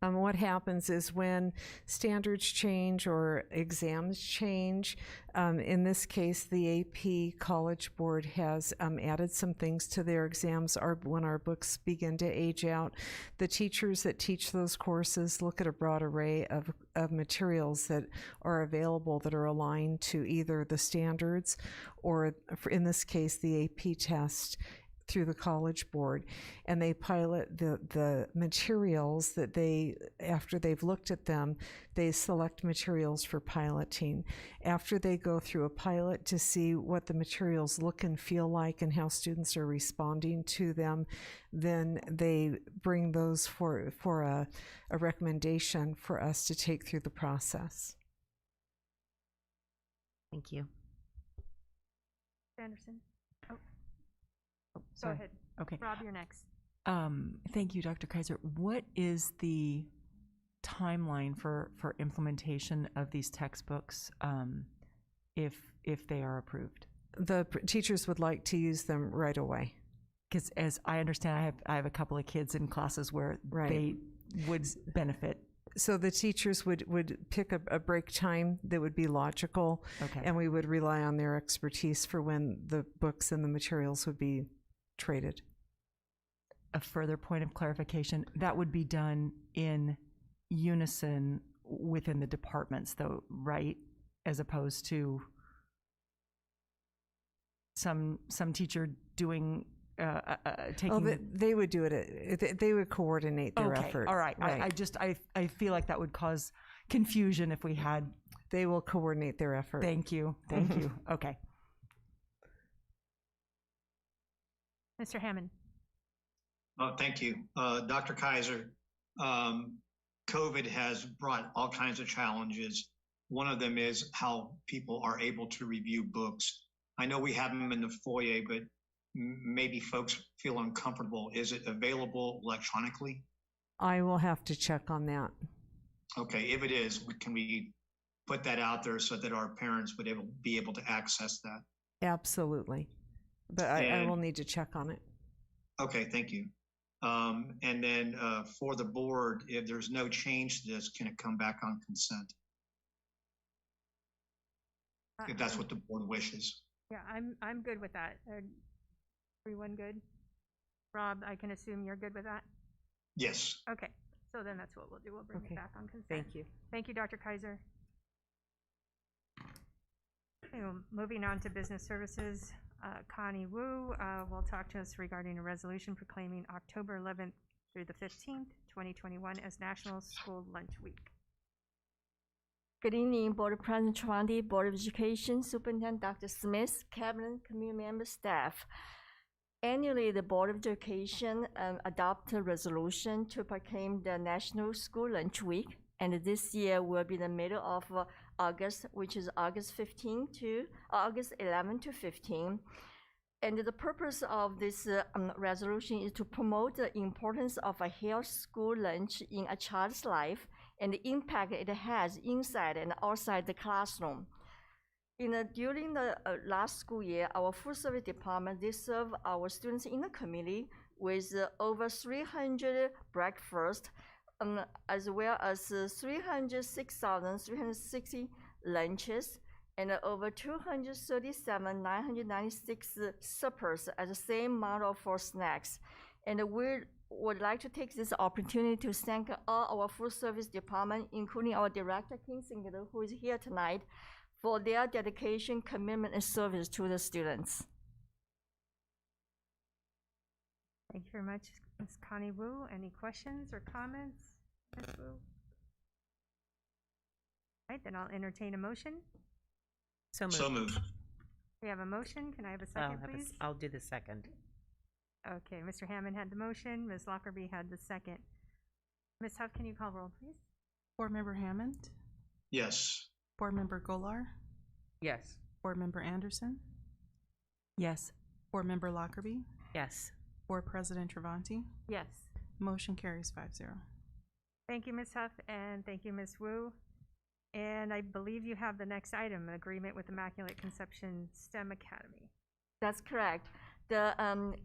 [SPEAKER 14] What happens is when standards change or exams change, in this case, the AP College Board has added some things to their exams. When our books begin to age out, the teachers that teach those courses look at a broad array of materials that are available that are aligned to either the standards or, in this case, the AP test through the College Board, and they pilot the materials that they, after they've looked at them, they select materials for piloting. After they go through a pilot to see what the materials look and feel like and how students are responding to them, then they bring those for a recommendation for us to take through the process.
[SPEAKER 10] Thank you.
[SPEAKER 1] Anderson? Go
[SPEAKER 15] Sorry.
[SPEAKER 1] ahead.
[SPEAKER 15] Okay.
[SPEAKER 1] Rob, you're next.
[SPEAKER 15] Thank you, Dr. Kaiser. What is the timeline for implementation of these textbooks if they are approved?
[SPEAKER 14] The teachers would like to use them right away.
[SPEAKER 15] Because as I understand, I have a couple of kids in classes where they would benefit.
[SPEAKER 14] So the teachers would pick a break time that would be logical, and we would rely on their expertise for when the books and the materials would be traded.
[SPEAKER 15] A further point of clarification, that would be done in unison within the departments though, right? As opposed to some teacher doing taking
[SPEAKER 14] they would do it. They would coordinate their effort.
[SPEAKER 15] All right. I feel like that would cause confusion if we had.
[SPEAKER 14] They will coordinate their effort.
[SPEAKER 15] Thank you. Okay.
[SPEAKER 1] Mr. Hammond.
[SPEAKER 9] Thank you. Dr. Kaiser, COVID has brought all kinds of challenges. One of them is how people are able to review books. I know we have them in the foyer, but maybe folks feel uncomfortable. Is it available electronically?
[SPEAKER 14] I will have to check on that.
[SPEAKER 9] Okay, if it is, can we put that out there so that our parents would be able to access that?
[SPEAKER 14] Absolutely. But I will need to check on it.
[SPEAKER 9] Okay, thank you. And then for the board, if there's no change to this, can it come back on consent? If that's what the board wishes.
[SPEAKER 1] Yeah, I'm good with that. Everyone good? Rob, I can assume you're good with that?
[SPEAKER 9] Yes.
[SPEAKER 1] Okay, so then that's what we'll do. We'll bring it back on consent.
[SPEAKER 14] Thank you.
[SPEAKER 1] Thank you, Dr. Kaiser. Okay, well, moving on to business services, Connie Wu will talk to us regarding a resolution proclaiming October 11th through the 15th, 2021 as National School Lunch Week.
[SPEAKER 21] Good evening, Board President Travanti, Board of Education, Superintendent Dr. Smith, Cabinet, community member, staff. Annually, the Board of Education adopts a resolution to proclaim the National School Lunch Week, and this year will be the middle of August, which is August 11 to 15. And the purpose of this resolution is to promote the importance of a healthy school lunch in a child's life and the impact it has inside and outside the classroom. During the last school year, our food service department, they serve our students in the community with over 300 breakfasts, as well as 306,360 lunches, and over 237,996 suppers as the same model for snacks. And we would like to take this opportunity to thank all our food service department, including our director, King Singer, who is here tonight, for their dedication, commitment, and service to the students.
[SPEAKER 1] Thank you very much, Ms. Connie Wu. Any questions or comments, Ms. Wu? All right, then I'll entertain a motion.
[SPEAKER 10] So moved.
[SPEAKER 9] So moved.
[SPEAKER 1] We have a motion. Can I have a second, please?
[SPEAKER 10] I'll do the second.
[SPEAKER 1] Okay, Mr. Hammond had the motion. Ms. Lockerbie had the second. Ms. Huff, can you call roll, please?
[SPEAKER 6] Board Member Hammond?
[SPEAKER 9] Yes.
[SPEAKER 6] Board Member Golar?
[SPEAKER 10] Yes.
[SPEAKER 6] Board Member Anderson?
[SPEAKER 15] Yes.
[SPEAKER 6] Board Member Lockerbie?
[SPEAKER 10] Yes.
[SPEAKER 6] Board President Travanti?
[SPEAKER 1] Yes.
[SPEAKER 6] Motion carries 5-0.
[SPEAKER 1] Thank you, Ms. Huff, and thank you, Ms. Wu. And I believe you have the next item, agreement with Immaculate Conception STEM Academy.
[SPEAKER 21] That's correct. The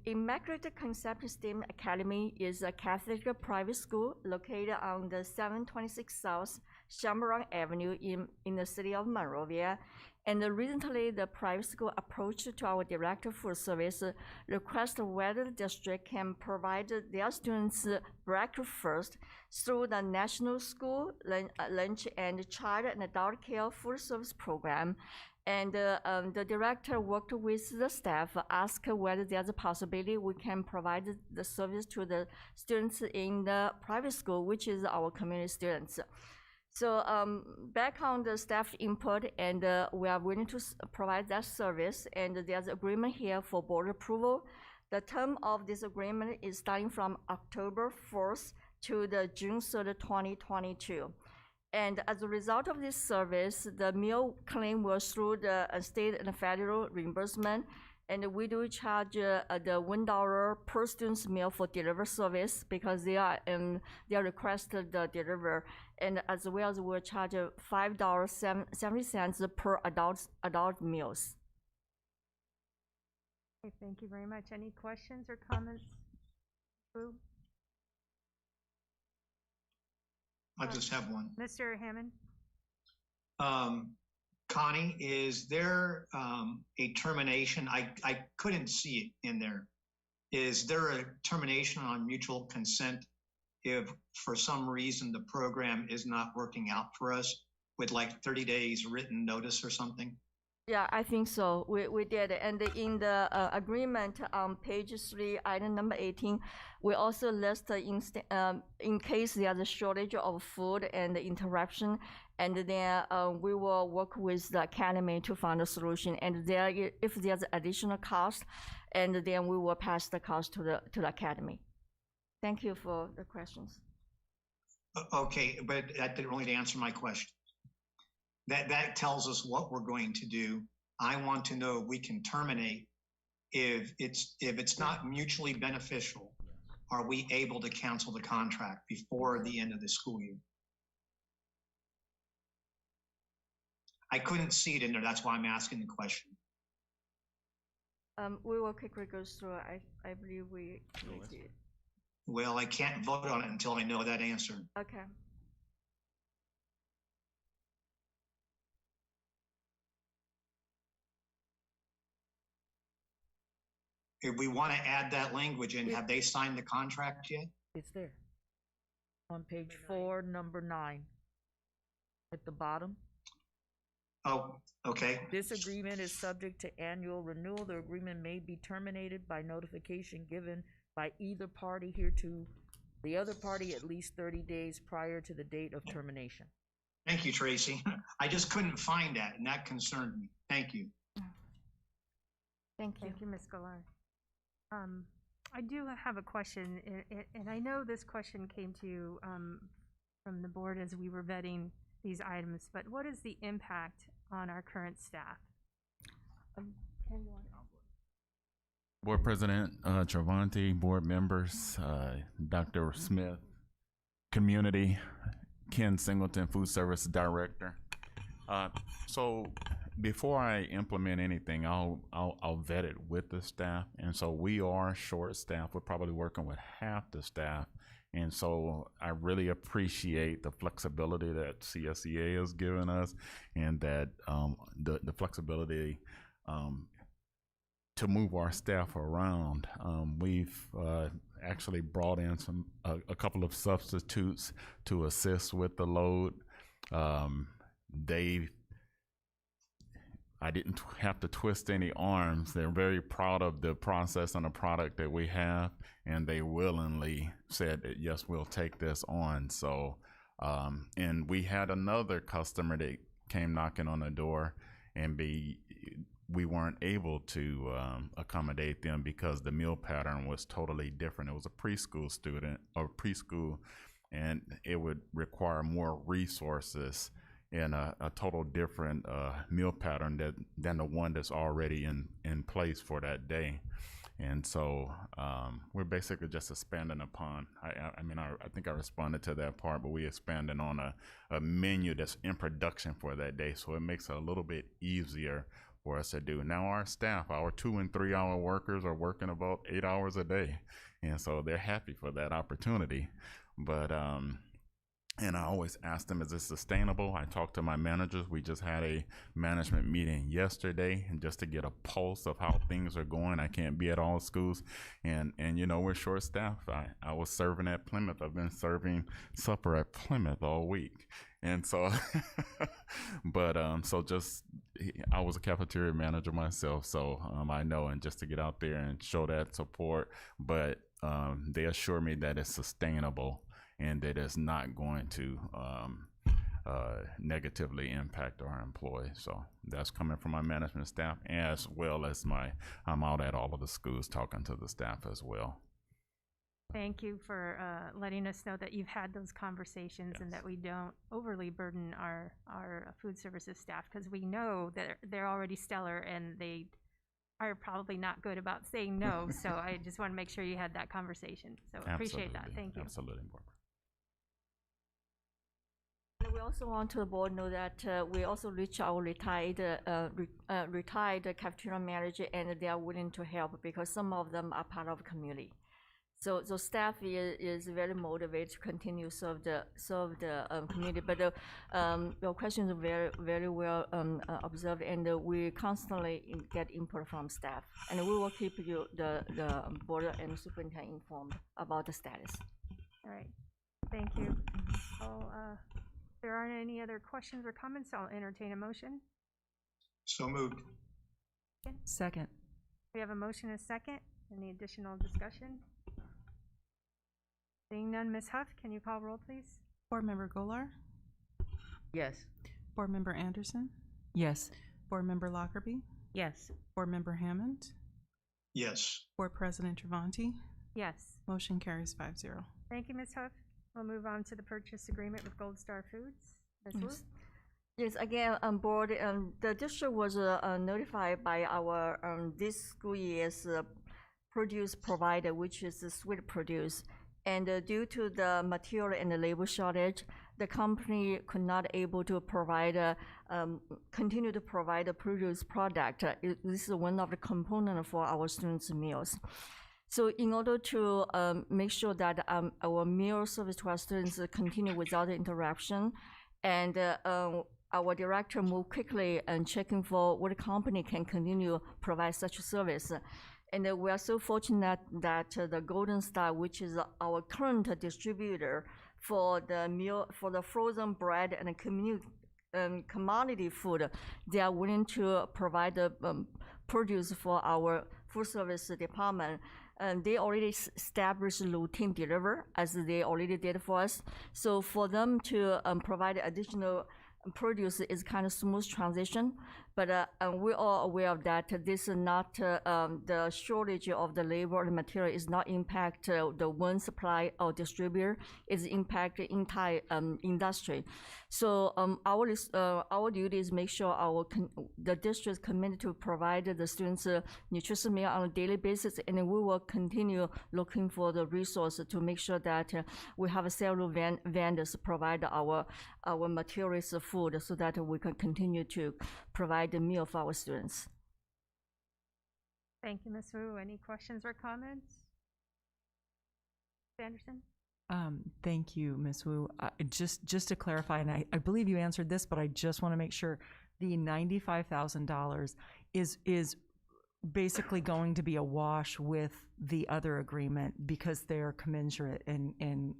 [SPEAKER 21] Immaculate Conception STEM Academy is a Catholic private school located on the 726 South Shamrock Avenue in the city of Monrovia. And recently, the private school approached to our Director of Food Service, requested whether the district can provide their students breakfast through the National School Lunch and Child and Adult Care Food Service Program. And the director worked with the staff, asked whether there's a possibility we can provide the service to the students in the private school, which is our community students. So back on the staff input, and we are willing to provide that service, and there's agreement here for board approval. The term of this agreement is starting from October 1st to the June 3rd, 2022. And as a result of this service, the meal claim was through the state and federal reimbursement, and we do charge the $1 per student's meal for delivery service because they are requested the deliver, and as well as we'll charge $5.70 per adult meals.
[SPEAKER 1] Okay, thank you very much. Any questions or comments? Wu?
[SPEAKER 9] I just have one.
[SPEAKER 1] Mr. Hammond?
[SPEAKER 9] Connie, is there a termination? I couldn't see it in there. Is there a termination on mutual consent if for some reason the program is not working out for us with like 30 days written notice or something?
[SPEAKER 21] Yeah, I think so. We did. And in the agreement on page 3, item number 18, we also list in case there's a shortage of food and interruption, and then we will work with the academy to find a solution. And if there's additional cost, and then we will pass the cost to the academy. Thank you for the questions.
[SPEAKER 9] Okay, but that didn't really answer my question. That tells us what we're going to do. I want to know if we can terminate if it's not mutually beneficial. Are we able to cancel the contract before the end of the school year? I couldn't see it in there. That's why I'm asking the question.
[SPEAKER 21] We will quickly go through. I believe we did.
[SPEAKER 9] Well, I can't vote on it until I know that answer.
[SPEAKER 21] Okay.
[SPEAKER 9] If we want to add that language in, have they signed the contract yet?
[SPEAKER 20] It's there. On page 4, number 9. At the bottom.
[SPEAKER 9] Oh, okay.
[SPEAKER 20] This agreement is subject to annual renewal. The agreement may be terminated by notification given by either party hereto the other party at least 30 days prior to the date of termination.
[SPEAKER 9] Thank you, Tracy. I just couldn't find that, and that concerned me. Thank you.
[SPEAKER 21] Thank you.
[SPEAKER 1] Thank you, Ms. Galar. I do have a question, and I know this question came to you from the board as we were vetting these items, but what is the impact on our current staff?
[SPEAKER 4] Board President Travanti, board members, Dr. Smith, community, Ken Singleton, Food Service Director. So before I implement anything, I'll vet it with the staff, and so we are short staffed. We're probably working with half the staff, and so I really appreciate the flexibility that CSEA has given us, and that the flexibility to move our staff around. We've actually brought in a couple of substitutes to assist with the load. I didn't have to twist any arms. They're very proud of the process and the product that we have, and they willingly said that, yes, we'll take this on. So, and we had another customer that came knocking on the door, and we weren't able to accommodate them because the meal pattern was totally different. It was a preschool student or preschool, and it would require more resources and a total different meal pattern than the one that's already in place for that day. And so we're basically just expanding upon. I think I responded to that part, but we expanding on a menu that's in production for that day, so it makes it a little bit easier for us to do. Now our staff, our 2 and 3 hour workers, are working about 8 hours a day, and so they're happy for that opportunity. But and I always ask them, is this sustainable? I talked to my managers. We just had a management meeting yesterday, and just to get a pulse of how things are going. I can't be at all schools, and we're short staffed. I was serving at Plymouth. I've been serving supper at Plymouth all week, and so, but I was a cafeteria manager myself, so I know, and just to get out there and show that support, but they assure me that it's sustainable and that it's not going to negatively impact our employees. So that's coming from my management staff, as well as I'm out at all of the schools talking to the staff as well.
[SPEAKER 1] Thank you for letting us know that you've had those conversations, and that we don't overly burden our food services staff, because we know that they're already stellar and they are probably not good about saying no. So I just want to make sure you had that conversation. So appreciate that. Thank you.
[SPEAKER 4] Absolutely, Barbara.
[SPEAKER 21] And we also want the board know that we also reach our retired cafeteria manager, and they are willing to help because some of them are part of the community. So staff is very motivated to continue serve the community. But your questions are very, very well observed, and we constantly get input from staff, and we will keep you the board and superintendent informed about the status.
[SPEAKER 1] All right, thank you. If there aren't any other questions or comments, I'll entertain a motion.
[SPEAKER 9] So moved.
[SPEAKER 15] Second.
[SPEAKER 1] We have a motion and a second. Any additional discussion? Seeing none, Ms. Huff, can you call roll, please?
[SPEAKER 6] Board Member Golar?
[SPEAKER 20] Yes.
[SPEAKER 6] Board Member Anderson?
[SPEAKER 15] Yes.
[SPEAKER 6] Board Member Lockerbie?
[SPEAKER 10] Yes.
[SPEAKER 6] Board Member Hammond?
[SPEAKER 9] Yes.
[SPEAKER 6] Board President Travanti?
[SPEAKER 1] Yes.
[SPEAKER 6] Motion carries 5-0.
[SPEAKER 1] Thank you, Ms. Huff. We'll move on to the purchase agreement with Gold Star Foods. Ms. Wu?
[SPEAKER 21] Yes, again, on board, the district was notified by our this school year's produce provider, which is Sweet Produce. And due to the material and the labor shortage, the company could not able to provide, continue to provide a produce product. This is one of the components for our students' meals. So in order to make sure that our meal service to our students continue without interruption, and our director moved quickly and checking for what company can continue provide such service. And we are so fortunate that the Golden Star, which is our current distributor for the meal, for the frozen bread and commodity food, they are willing to provide the produce for our food service department. And they already established routine deliver, as they already did for us. So for them to provide additional produce is kind of smooth transition, but we're all aware of that. This is not the shortage of the labor and material is not impact the one supply or distributor, is impact the entire industry. So our duty is make sure the district is committed to provide the students nutritious meal on a daily basis, and we will continue looking for the resources to make sure that we have several vendors provide our materials of food, so that we can continue to provide the meal for our students.
[SPEAKER 1] Thank you, Ms. Wu. Any questions or comments? Anderson?
[SPEAKER 15] Thank you, Ms. Wu. Just to clarify, and I believe you answered this, but I just want to make sure the $95,000 is basically going to be a wash with the other agreement because they're commensurate in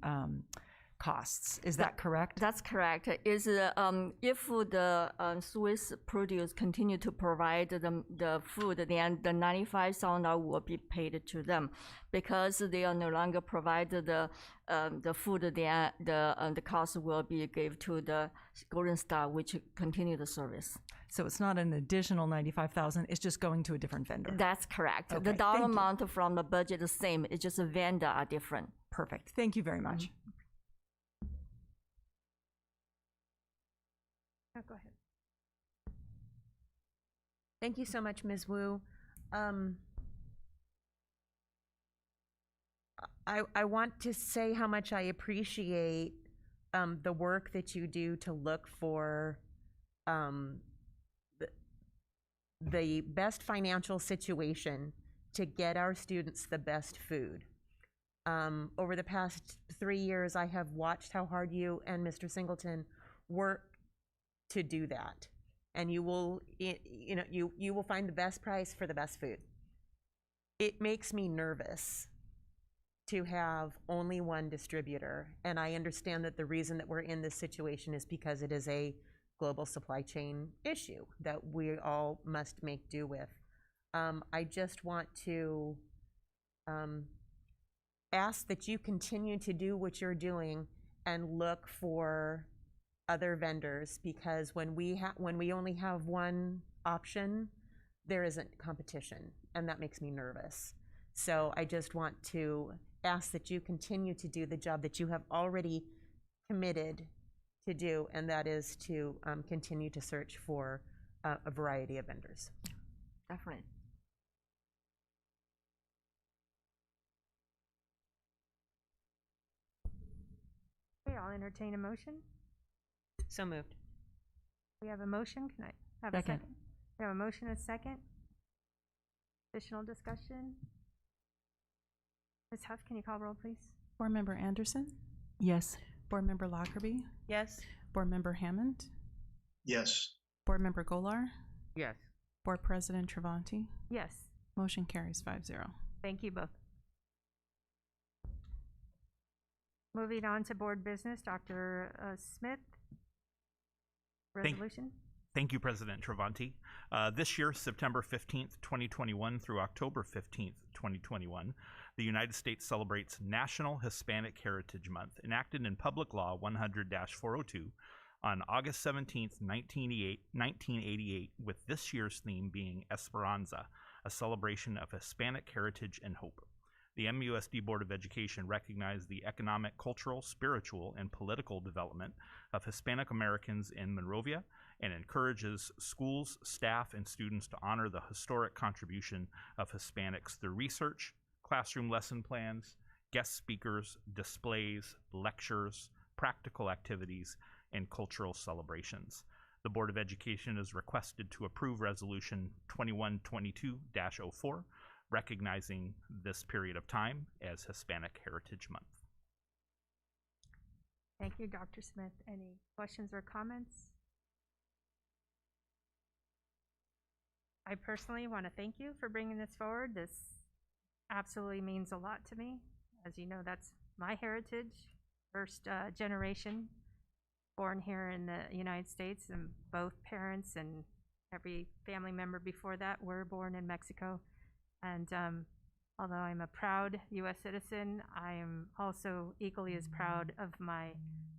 [SPEAKER 15] costs. Is that correct?
[SPEAKER 21] That's correct. Is if the Swiss Produce continue to provide the food, then the $95,000 will be paid to them, because they are no longer provide the food. The cost will be given to the Golden Star, which continue the service.
[SPEAKER 15] So it's not an additional $95,000. It's just going to a different vendor.
[SPEAKER 21] That's correct.
[SPEAKER 15] Okay,
[SPEAKER 21] the dollar amount from the budget is the same. It's just a vendor are different.
[SPEAKER 15] Perfect. Thank you very much.
[SPEAKER 1] Oh, go ahead.
[SPEAKER 10] Thank you so much, Ms. Wu. I want to say how much I appreciate the work that you do to look for the best financial situation to get our students the best food. Over the past 3 years, I have watched how hard you and Mr. Singleton work to do that. And you will, you will find the best price for the best food. It makes me nervous to have only one distributor. And I understand that the reason that we're in this situation is because it is a global supply chain issue that we all must make do with. I just want to ask that you continue to do what you're doing and look for other vendors, because when we only have one option, there isn't competition, and that makes me nervous. So I just want to ask that you continue to do the job that you have already committed to do, and that is to continue to search for a variety of vendors.
[SPEAKER 21] Definitely.
[SPEAKER 1] Okay, I'll entertain a motion.
[SPEAKER 10] So moved.
[SPEAKER 1] We have a motion. Can I have
[SPEAKER 15] Second.
[SPEAKER 1] a second? We have a motion and a second. Additional discussion? Ms. Huff, can you call roll, please?
[SPEAKER 6] Board Member Anderson?
[SPEAKER 15] Yes.
[SPEAKER 6] Board Member Lockerbie?
[SPEAKER 10] Yes.
[SPEAKER 6] Board Member Hammond?
[SPEAKER 9] Yes.
[SPEAKER 6] Board Member Golar?
[SPEAKER 3] Yes.
[SPEAKER 6] Board President Travanti?
[SPEAKER 1] Yes.
[SPEAKER 6] Motion carries 5-0.
[SPEAKER 1] Thank you both. Moving on to board business, Dr. Smith. Resolution.
[SPEAKER 8] Thank you, President Travanti. This year, September 15th, 2021 through October 15th, 2021, the United States celebrates National Hispanic Heritage Month, enacted in Public Law 100-402 on August 17th, 1988, with this year's theme being Esperanza, a celebration of Hispanic heritage and hope. The MUSD Board of Education recognized the economic, cultural, spiritual, and political development of Hispanic Americans in Monrovia and encourages schools, staff, and students to honor the historic contribution of Hispanics through research, classroom lesson plans, guest speakers, displays, lectures, practical activities, and cultural celebrations. The Board of Education is requested to approve Resolution 2122-04, recognizing this period of time as Hispanic Heritage Month.
[SPEAKER 1] Thank you, Dr. Smith. Any questions or comments? I personally want to thank you for bringing this forward. This absolutely means a lot to me. As you know, that's my heritage, first generation born here in the United States, and both parents and every family member before that were born in Mexico. And although I'm a proud U.S. citizen, I am also equally as proud of my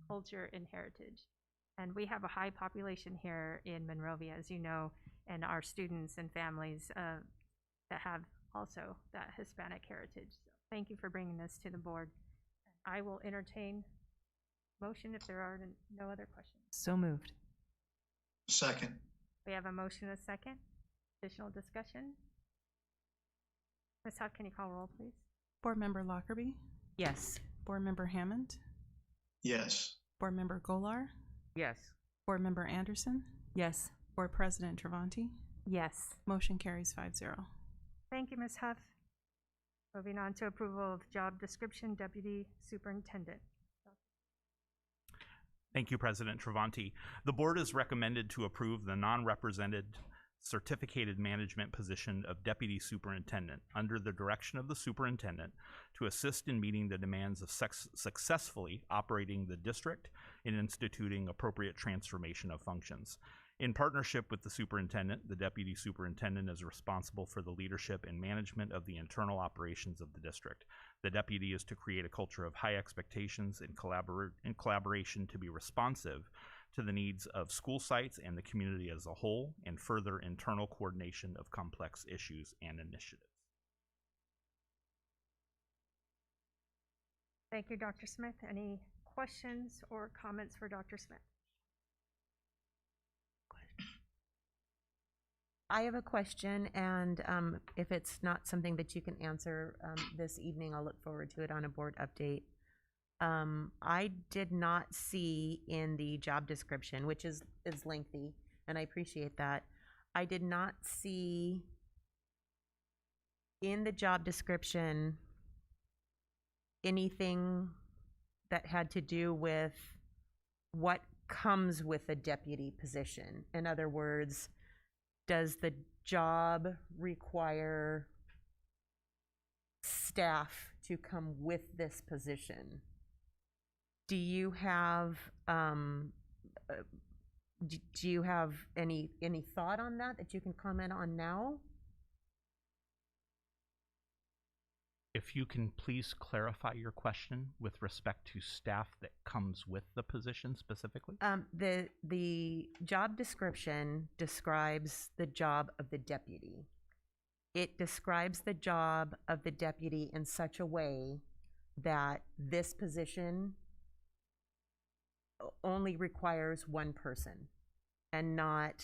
[SPEAKER 1] culture and heritage. And we have a high population here in Monrovia, as you know, and our students and families that have also that Hispanic heritage. So thank you for bringing this to the board. I will entertain motion if there are no other questions.
[SPEAKER 15] So moved.
[SPEAKER 9] Second.
[SPEAKER 1] We have a motion and a second. Additional discussion? Ms. Huff, can you call roll, please?
[SPEAKER 6] Board Member Lockerbie?
[SPEAKER 10] Yes.
[SPEAKER 6] Board Member Hammond?
[SPEAKER 9] Yes.
[SPEAKER 6] Board Member Golar?
[SPEAKER 3] Yes.
[SPEAKER 6] Board Member Anderson?
[SPEAKER 15] Yes.
[SPEAKER 6] Board President Travanti?
[SPEAKER 1] Yes.
[SPEAKER 6] Motion carries 5-0.
[SPEAKER 1] Thank you, Ms. Huff. Moving on to approval of job description, Deputy Superintendent.
[SPEAKER 8] Thank you, President Travanti. The board is recommended to approve the non-represented certificated management position of Deputy Superintendent under the direction of the Superintendent to assist in meeting the demands of successfully operating the district and instituting appropriate transformation of functions. In partnership with the Superintendent, the Deputy Superintendent is responsible for the leadership and management of the internal operations of the district. The Deputy is to create a culture of high expectations and collaboration to be responsive to the needs of school sites and the community as a whole, and further internal coordination of complex issues and initiatives.
[SPEAKER 1] Thank you, Dr. Smith. Any questions or comments for Dr. Smith?
[SPEAKER 10] I have a question, and if it's not something that you can answer this evening, I'll look forward to it on a board update. I did not see in the job description, which is lengthy, and I appreciate that. I did not see in the job description anything that had to do with what comes with a deputy position. In other words, does the job require staff to come with this position? Do you have any thought on that you can comment on now?
[SPEAKER 8] If you can please clarify your question with respect to staff that comes with the position specifically?
[SPEAKER 10] The job description describes the job of the deputy. It describes the job of the deputy in such a way that this position only requires one person and not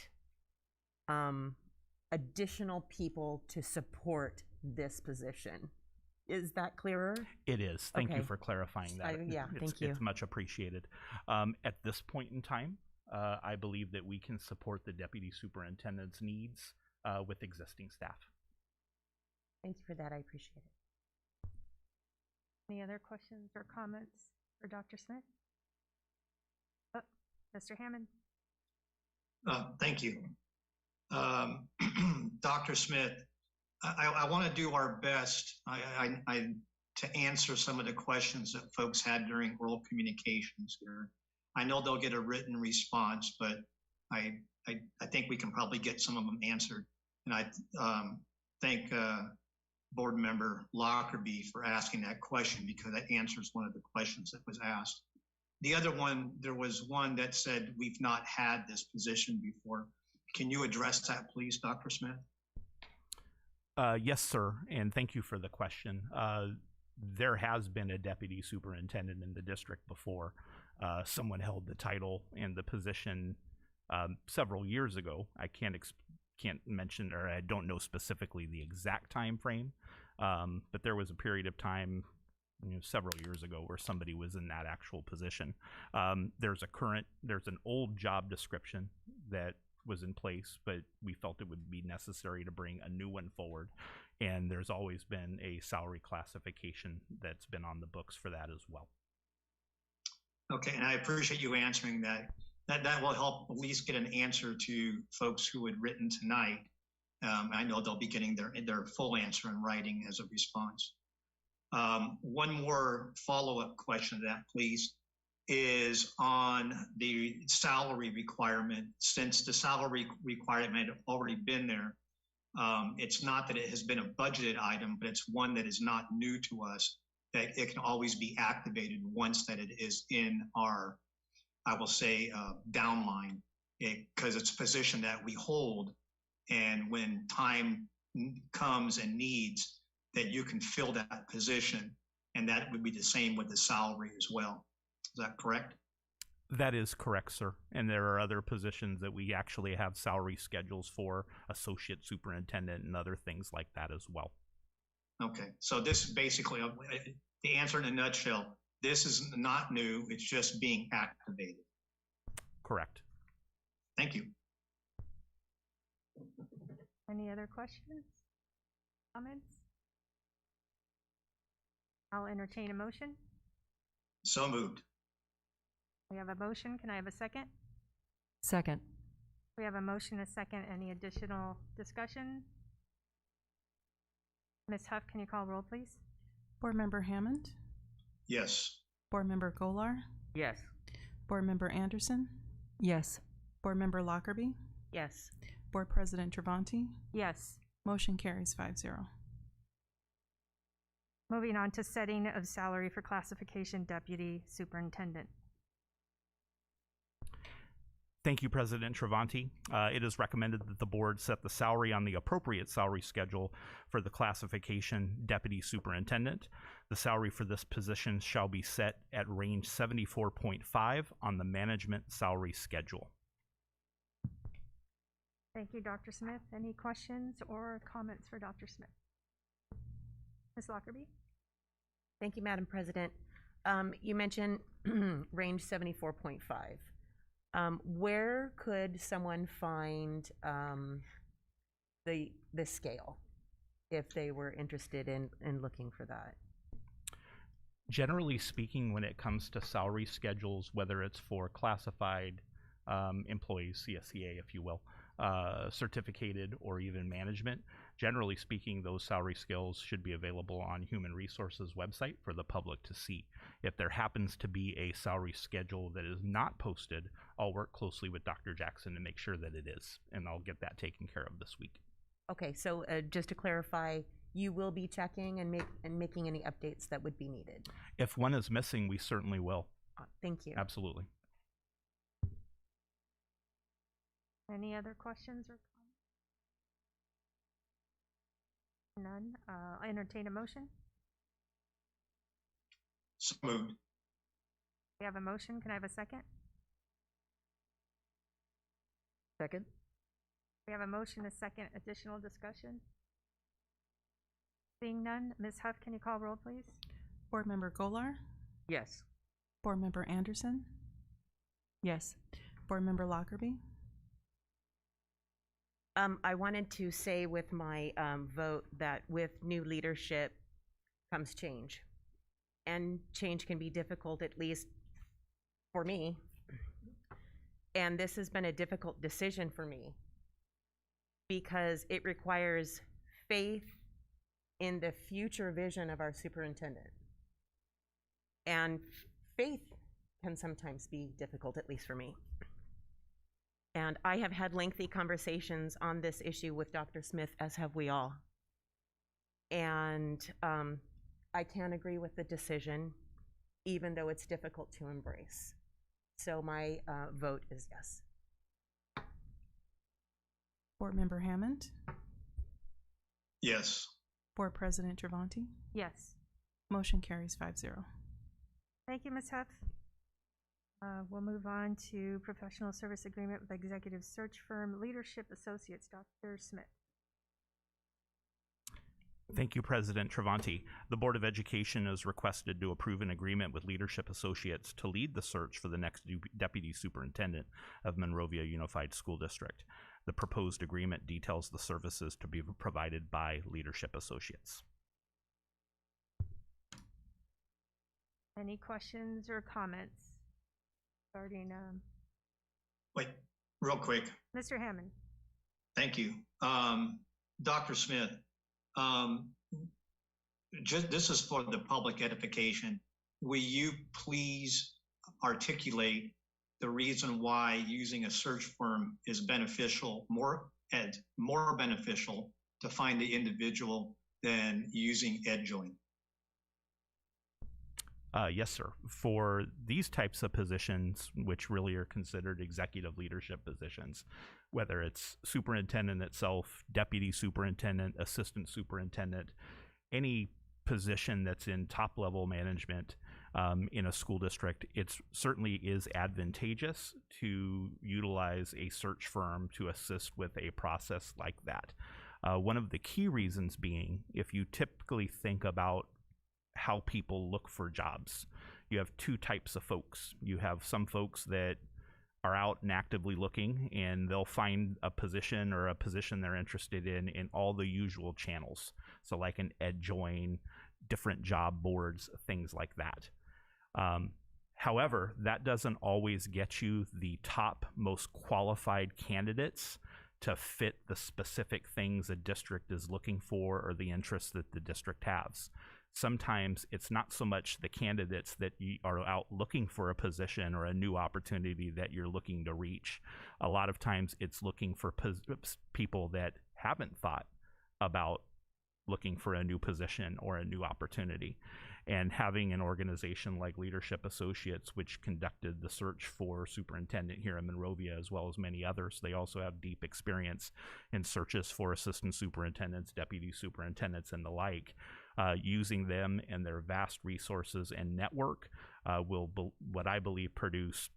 [SPEAKER 10] additional people to support this position. Is that clearer?
[SPEAKER 8] It is. Thank you
[SPEAKER 10] Okay.
[SPEAKER 8] for clarifying that.
[SPEAKER 10] Thank you.
[SPEAKER 8] It's much appreciated. At this point in time, I believe that we can support the deputy superintendent's needs with existing staff.
[SPEAKER 10] Thank you for that. I appreciate it.
[SPEAKER 1] Any other questions or comments for Dr. Smith? Oh, Mr. Hammond.
[SPEAKER 9] Thank you. Dr. Smith, I want to do our best to answer some of the questions that folks had during oral communications here. I know they'll get a written response, but I think we can probably get some of them answered. And I thank Board Member Lockerbie for asking that question, because that answers one of the questions that was asked. The other one, there was one that said we've not had this position before. Can you address that, please, Dr. Smith?
[SPEAKER 8] Yes, sir, and thank you for the question. There has been a deputy superintendent in the district before. Someone held the title and the position several years ago. I can't mention, or I don't know specifically the exact time frame, but there was a period of time, several years ago, where somebody was in that actual position. There's an old job description that was in place, but we felt it would be necessary to bring a new one forward. And there's always been a salary classification that's been on the books for that as well.
[SPEAKER 9] Okay, and I appreciate you answering that. That will help at least get an answer to folks who had written tonight. I know they'll be getting their full answer in writing as a response. One more follow-up question to that, please, is on the salary requirement. Since the salary requirement had already been there, it's not that it has been a budgeted item, but it's one that is not new to us, that it can always be activated once that it is in our, I will say, downline, because it's a position that we hold, and when time comes and needs, that you can fill that position, and that would be the same with the salary as well. Is that correct?
[SPEAKER 8] That is correct, sir. And there are other positions that we actually have salary schedules for, associate superintendent and other things like that as well.
[SPEAKER 9] Okay, so this is basically, the answer in a nutshell, this is not new, it's just being activated.
[SPEAKER 8] Correct.
[SPEAKER 9] Thank you.
[SPEAKER 1] Any other questions? Comments? I'll entertain a motion.
[SPEAKER 9] So moved.
[SPEAKER 1] We have a motion. Can I have a second?
[SPEAKER 15] Second.
[SPEAKER 1] We have a motion, a second. Any additional discussion? Ms. Huff, can you call roll, please?
[SPEAKER 6] Board Member Hammond?
[SPEAKER 9] Yes.
[SPEAKER 6] Board Member Golar?
[SPEAKER 3] Yes.
[SPEAKER 6] Board Member Anderson?
[SPEAKER 15] Yes.
[SPEAKER 6] Board Member Lockerbie?
[SPEAKER 10] Yes.
[SPEAKER 6] Board President Travanti?
[SPEAKER 1] Yes.
[SPEAKER 6] Motion carries 5-0.
[SPEAKER 1] Moving on to setting of salary for classification deputy superintendent.
[SPEAKER 8] Thank you, President Travanti. It is recommended that the board set the salary on the appropriate salary schedule for the classification deputy superintendent. The salary for this position shall be set at range 74.5 on the management salary schedule.
[SPEAKER 1] Thank you, Dr. Smith. Any questions or comments for Dr. Smith? Ms. Lockerbie?
[SPEAKER 10] Thank you, Madam President. You mentioned range 74.5. Where could someone find the scale if they were interested in looking for that?
[SPEAKER 8] Generally speaking, when it comes to salary schedules, whether it's for classified employees, CSEA, if you will, certificated or even management, generally speaking, those salary scales should be available on Human Resources website for the public to see. If there happens to be a salary schedule that is not posted, I'll work closely with Dr. Jackson to make sure that it is, and I'll get that taken care of this week.
[SPEAKER 10] Okay, so just to clarify, you will be checking and making any updates that would be needed.
[SPEAKER 8] If one is missing, we certainly will.
[SPEAKER 10] Thank you.
[SPEAKER 8] Absolutely.
[SPEAKER 1] Any other questions or comments? None. I entertain a motion.
[SPEAKER 9] So moved.
[SPEAKER 1] We have a motion. Can I have a second?
[SPEAKER 20] Second.
[SPEAKER 1] We have a motion, a second. Additional discussion? Seeing none, Ms. Huff, can you call roll, please?
[SPEAKER 6] Board Member Golar?
[SPEAKER 20] Yes.
[SPEAKER 6] Board Member Anderson?
[SPEAKER 15] Yes.
[SPEAKER 6] Board Member Lockerbie?
[SPEAKER 10] I wanted to say with my vote that with new leadership comes change. And change can be difficult, at least for me. And this has been a difficult decision for me because it requires faith in the future vision of our superintendent. And faith can sometimes be difficult, at least for me. And I have had lengthy conversations on this issue with Dr. Smith, as have we all. And I can't agree with the decision, even though it's difficult to embrace. So my vote is yes.
[SPEAKER 6] Board Member Hammond?
[SPEAKER 9] Yes.
[SPEAKER 6] Board President Travanti?
[SPEAKER 1] Yes.
[SPEAKER 6] Motion carries 5-0.
[SPEAKER 1] Thank you, Ms. Huff. We'll move on to professional service agreement with executive search firm Leadership Associates. Dr. Smith.
[SPEAKER 8] Thank you, President Travanti. The Board of Education is requested to approve an agreement with Leadership Associates to lead the search for the next Deputy Superintendent of Monrovia Unified School District. The proposed agreement details the services to be provided by Leadership Associates.
[SPEAKER 1] Any questions or comments regarding
[SPEAKER 9] Wait, real quick.
[SPEAKER 1] Mr. Hammond?
[SPEAKER 9] Thank you. Dr. Smith, this is for the public edification. Will you please articulate the reason why using a search firm is beneficial, more beneficial to find the individual than using EdJoin?
[SPEAKER 8] Yes, sir. For these types of positions, which really are considered executive leadership positions, whether it's superintendent itself, deputy superintendent, assistant superintendent, any position that's in top level management in a school district, it certainly is advantageous to utilize a search firm to assist with a process like that. One of the key reasons being, if you typically think about how people look for jobs, you have two types of folks. You have some folks that are out and actively looking, and they'll find a position or a position they're interested in all the usual channels. So like an EdJoin, different job boards, things like that. However, that doesn't always get you the top, most qualified candidates to fit the specific things a district is looking for or the interests that the district has. Sometimes it's not so much the candidates that you are out looking for a position or a new opportunity that you're looking to reach. A lot of times it's looking for people that haven't thought about looking for a new position or a new opportunity. And having an organization like Leadership Associates, which conducted the search for superintendent here in Monrovia, as well as many others, they also have deep experience in searches for assistant superintendents, deputy superintendents, and the like. Using them and their vast resources and network will, what I believe, produce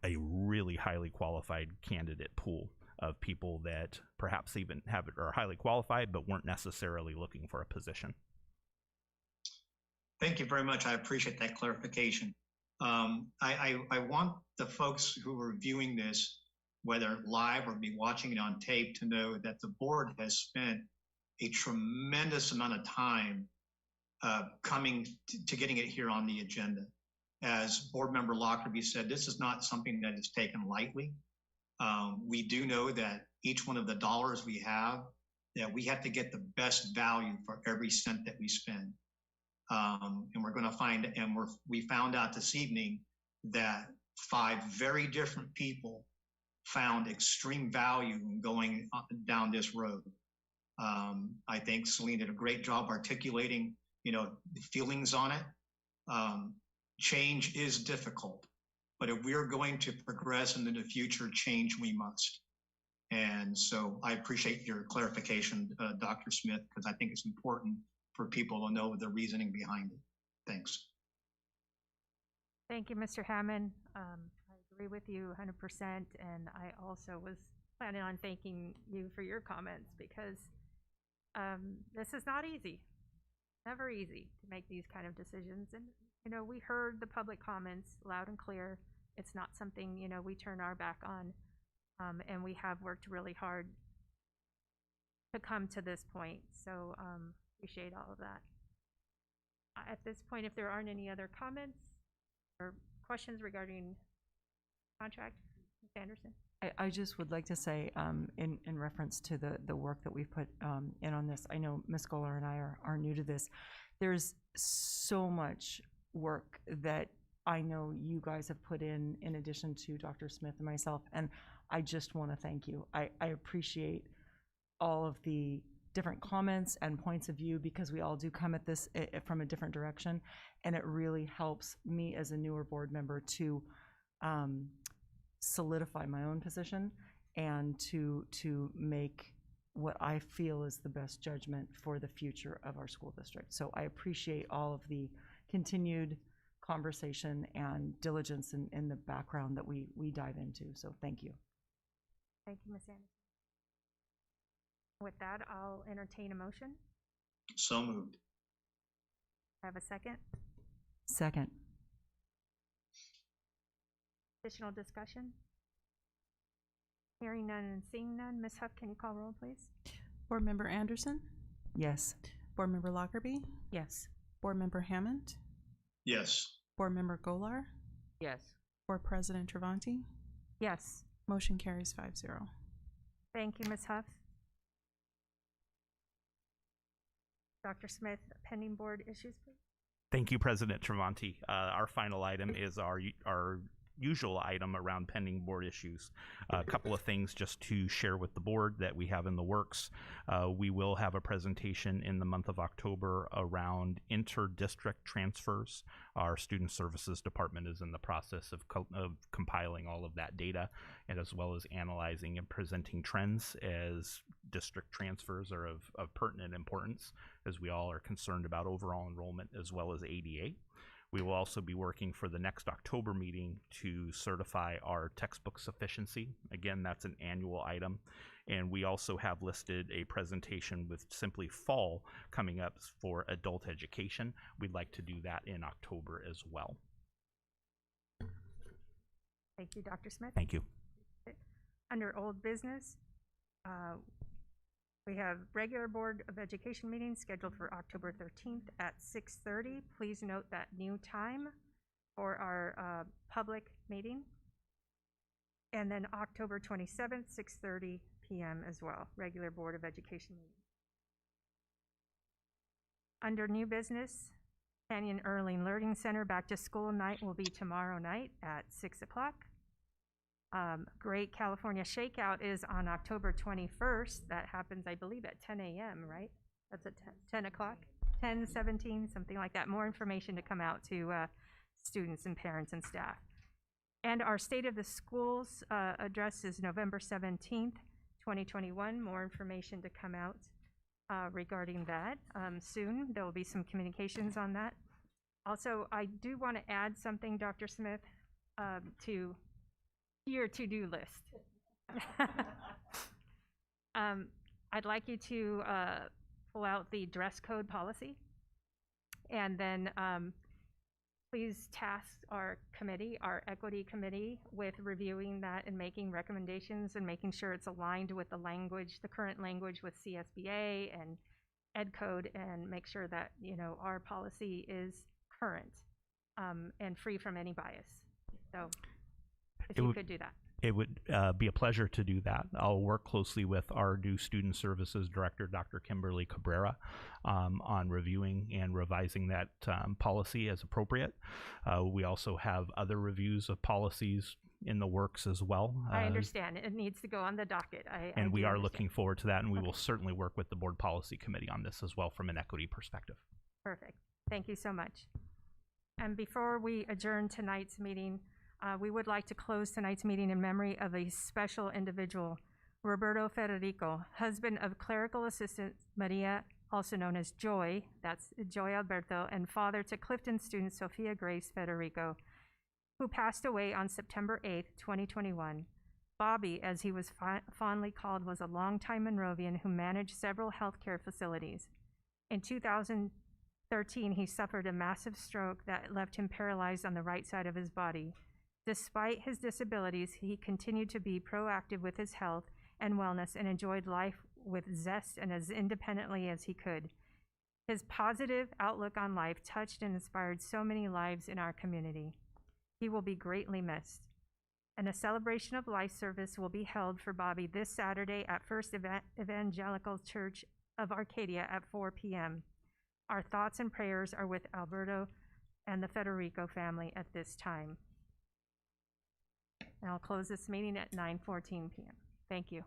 [SPEAKER 8] a really highly qualified candidate pool of people that perhaps even are highly qualified but weren't necessarily looking for a position.
[SPEAKER 9] Thank you very much. I appreciate that clarification. I want the folks who are viewing this, whether live or be watching it on tape, to know that the board has spent a tremendous amount of time coming to getting it here on the agenda. As Board Member Lockerbie said, this is not something that is taken lightly. We do know that each one of the dollars we have, that we have to get the best value for every cent that we spend. And we're going to find, and we found out this evening that 5 very different people found extreme value in going down this road. I think Celine did a great job articulating, the feelings on it. Change is difficult, but if we're going to progress into the future, change we must. And so I appreciate your clarification, Dr. Smith, because I think it's important for people to know the reasoning behind it. Thanks.
[SPEAKER 1] Thank you, Mr. Hammond. I agree with you 100%, and I also was planning on thanking you for your comments, because this is not easy. Never easy to make these kind of decisions. And, we heard the public comments loud and clear. It's not something, we turn our back on, and we have worked really hard to come to this point. So appreciate all of that. At this point, if there aren't any other comments or questions regarding contract, Ms. Anderson?
[SPEAKER 15] I just would like to say, in reference to the work that we've put in on this, I know Ms. Golar and I are new to this. There's so much work that I know you guys have put in addition to Dr. Smith and myself, and I just want to thank you. I appreciate all of the different comments and points of view, because we all do come at this from a different direction, and it really helps me as a newer board member to solidify my own position and to make what I feel is the best judgment for the future of our school district. So I appreciate all of the continued conversation and diligence in the background that we dive into. So thank you.
[SPEAKER 1] Thank you, Ms. Anderson. With that, I'll entertain a motion.
[SPEAKER 9] So moved.
[SPEAKER 1] Have a second?
[SPEAKER 15] Second.
[SPEAKER 1] Additional discussion? Hearing none and seeing none. Ms. Huff, can you call roll, please?
[SPEAKER 6] Board Member Anderson?
[SPEAKER 15] Yes.
[SPEAKER 6] Board Member Lockerbie?
[SPEAKER 10] Yes.
[SPEAKER 6] Board Member Hammond?
[SPEAKER 9] Yes.
[SPEAKER 6] Board Member Golar?
[SPEAKER 20] Yes.
[SPEAKER 6] Board President Travanti?
[SPEAKER 1] Yes.
[SPEAKER 6] Motion carries 5-0.
[SPEAKER 1] Thank you, Ms. Huff. Dr. Smith, pending board issues, please.
[SPEAKER 8] Thank you, President Travanti. Our final item is our usual item around pending board issues. A couple of things just to share with the board that we have in the works. We will have a presentation in the month of October around inter-district transfers. Our Student Services Department is in the process of compiling all of that data, and as well as analyzing and presenting trends, as district transfers are of pertinent importance, as we all are concerned about overall enrollment as well as ADA. We will also be working for the next October meeting to certify our textbook sufficiency. Again, that's an annual item. And we also have listed a presentation with Simply Fall coming up for adult education. We'd like to do that in October as well.
[SPEAKER 1] Thank you, Dr. Smith.
[SPEAKER 8] Thank you.
[SPEAKER 1] Under old business, we have regular Board of Education meetings scheduled for October 13th at 6:30. Please note that new time for our public meeting. And then October 27th, 6:30 p.m. as well, regular Board of Education meeting. Under new business, Canyon Early Learning Center Back to School night will be tomorrow night at 6 o'clock. Great California Shakeout is on October 21st. That happens, I believe, at 10 a.m., right? That's at 10 o'clock, 10:17, something like that. More information to come out to students and parents and staff. And our State of the Schools address is November 17th, 2021. More information to come out regarding that soon. There will be some communications on that. Also, I do want to add something, Dr. Smith, to your to-do list. I'd like you to pull out the dress code policy, and then please task our committee, our equity committee, with reviewing that and making recommendations and making sure it's aligned with the language, the current language with CSBA and Ed Code, and make sure that, you know, our policy is current and free from any bias. So if you could do that.
[SPEAKER 8] It would be a pleasure to do that. I'll work closely with our new Student Services Director, Dr. Kimberly Cabrera, on reviewing and revising that policy as appropriate. We also have other reviews of policies in the works as well.
[SPEAKER 1] I understand. It needs to go on the docket.
[SPEAKER 8] And we are looking forward to that, and we will certainly work with the Board Policy Committee on this as well from an equity perspective.
[SPEAKER 1] Perfect. Thank you so much. And before we adjourn tonight's meeting, we would like to close tonight's meeting in memory of a special individual, Roberto Federico, husband of clerical assistant Maria, also known as Joy, that's Joy Alberto, and father to Clifton student Sophia Grace Federico, who passed away on September 8th, 2021. Bobby, as he was fondly called, was a longtime Monrovian who managed several healthcare facilities. In 2013, he suffered a massive stroke that left him paralyzed on the right side of his body. Despite his disabilities, he continued to be proactive with his health and wellness and enjoyed life with zest and as independently as he could. His positive outlook on life touched and inspired so many lives in our community. He will be greatly missed. And a celebration of life service will be held for Bobby this Saturday at First Evangelical Church of Arcadia at 4 p.m. Our thoughts and prayers are with Alberto and the Federico family at this time. And I'll close this meeting at 9:14 p.m. Thank you.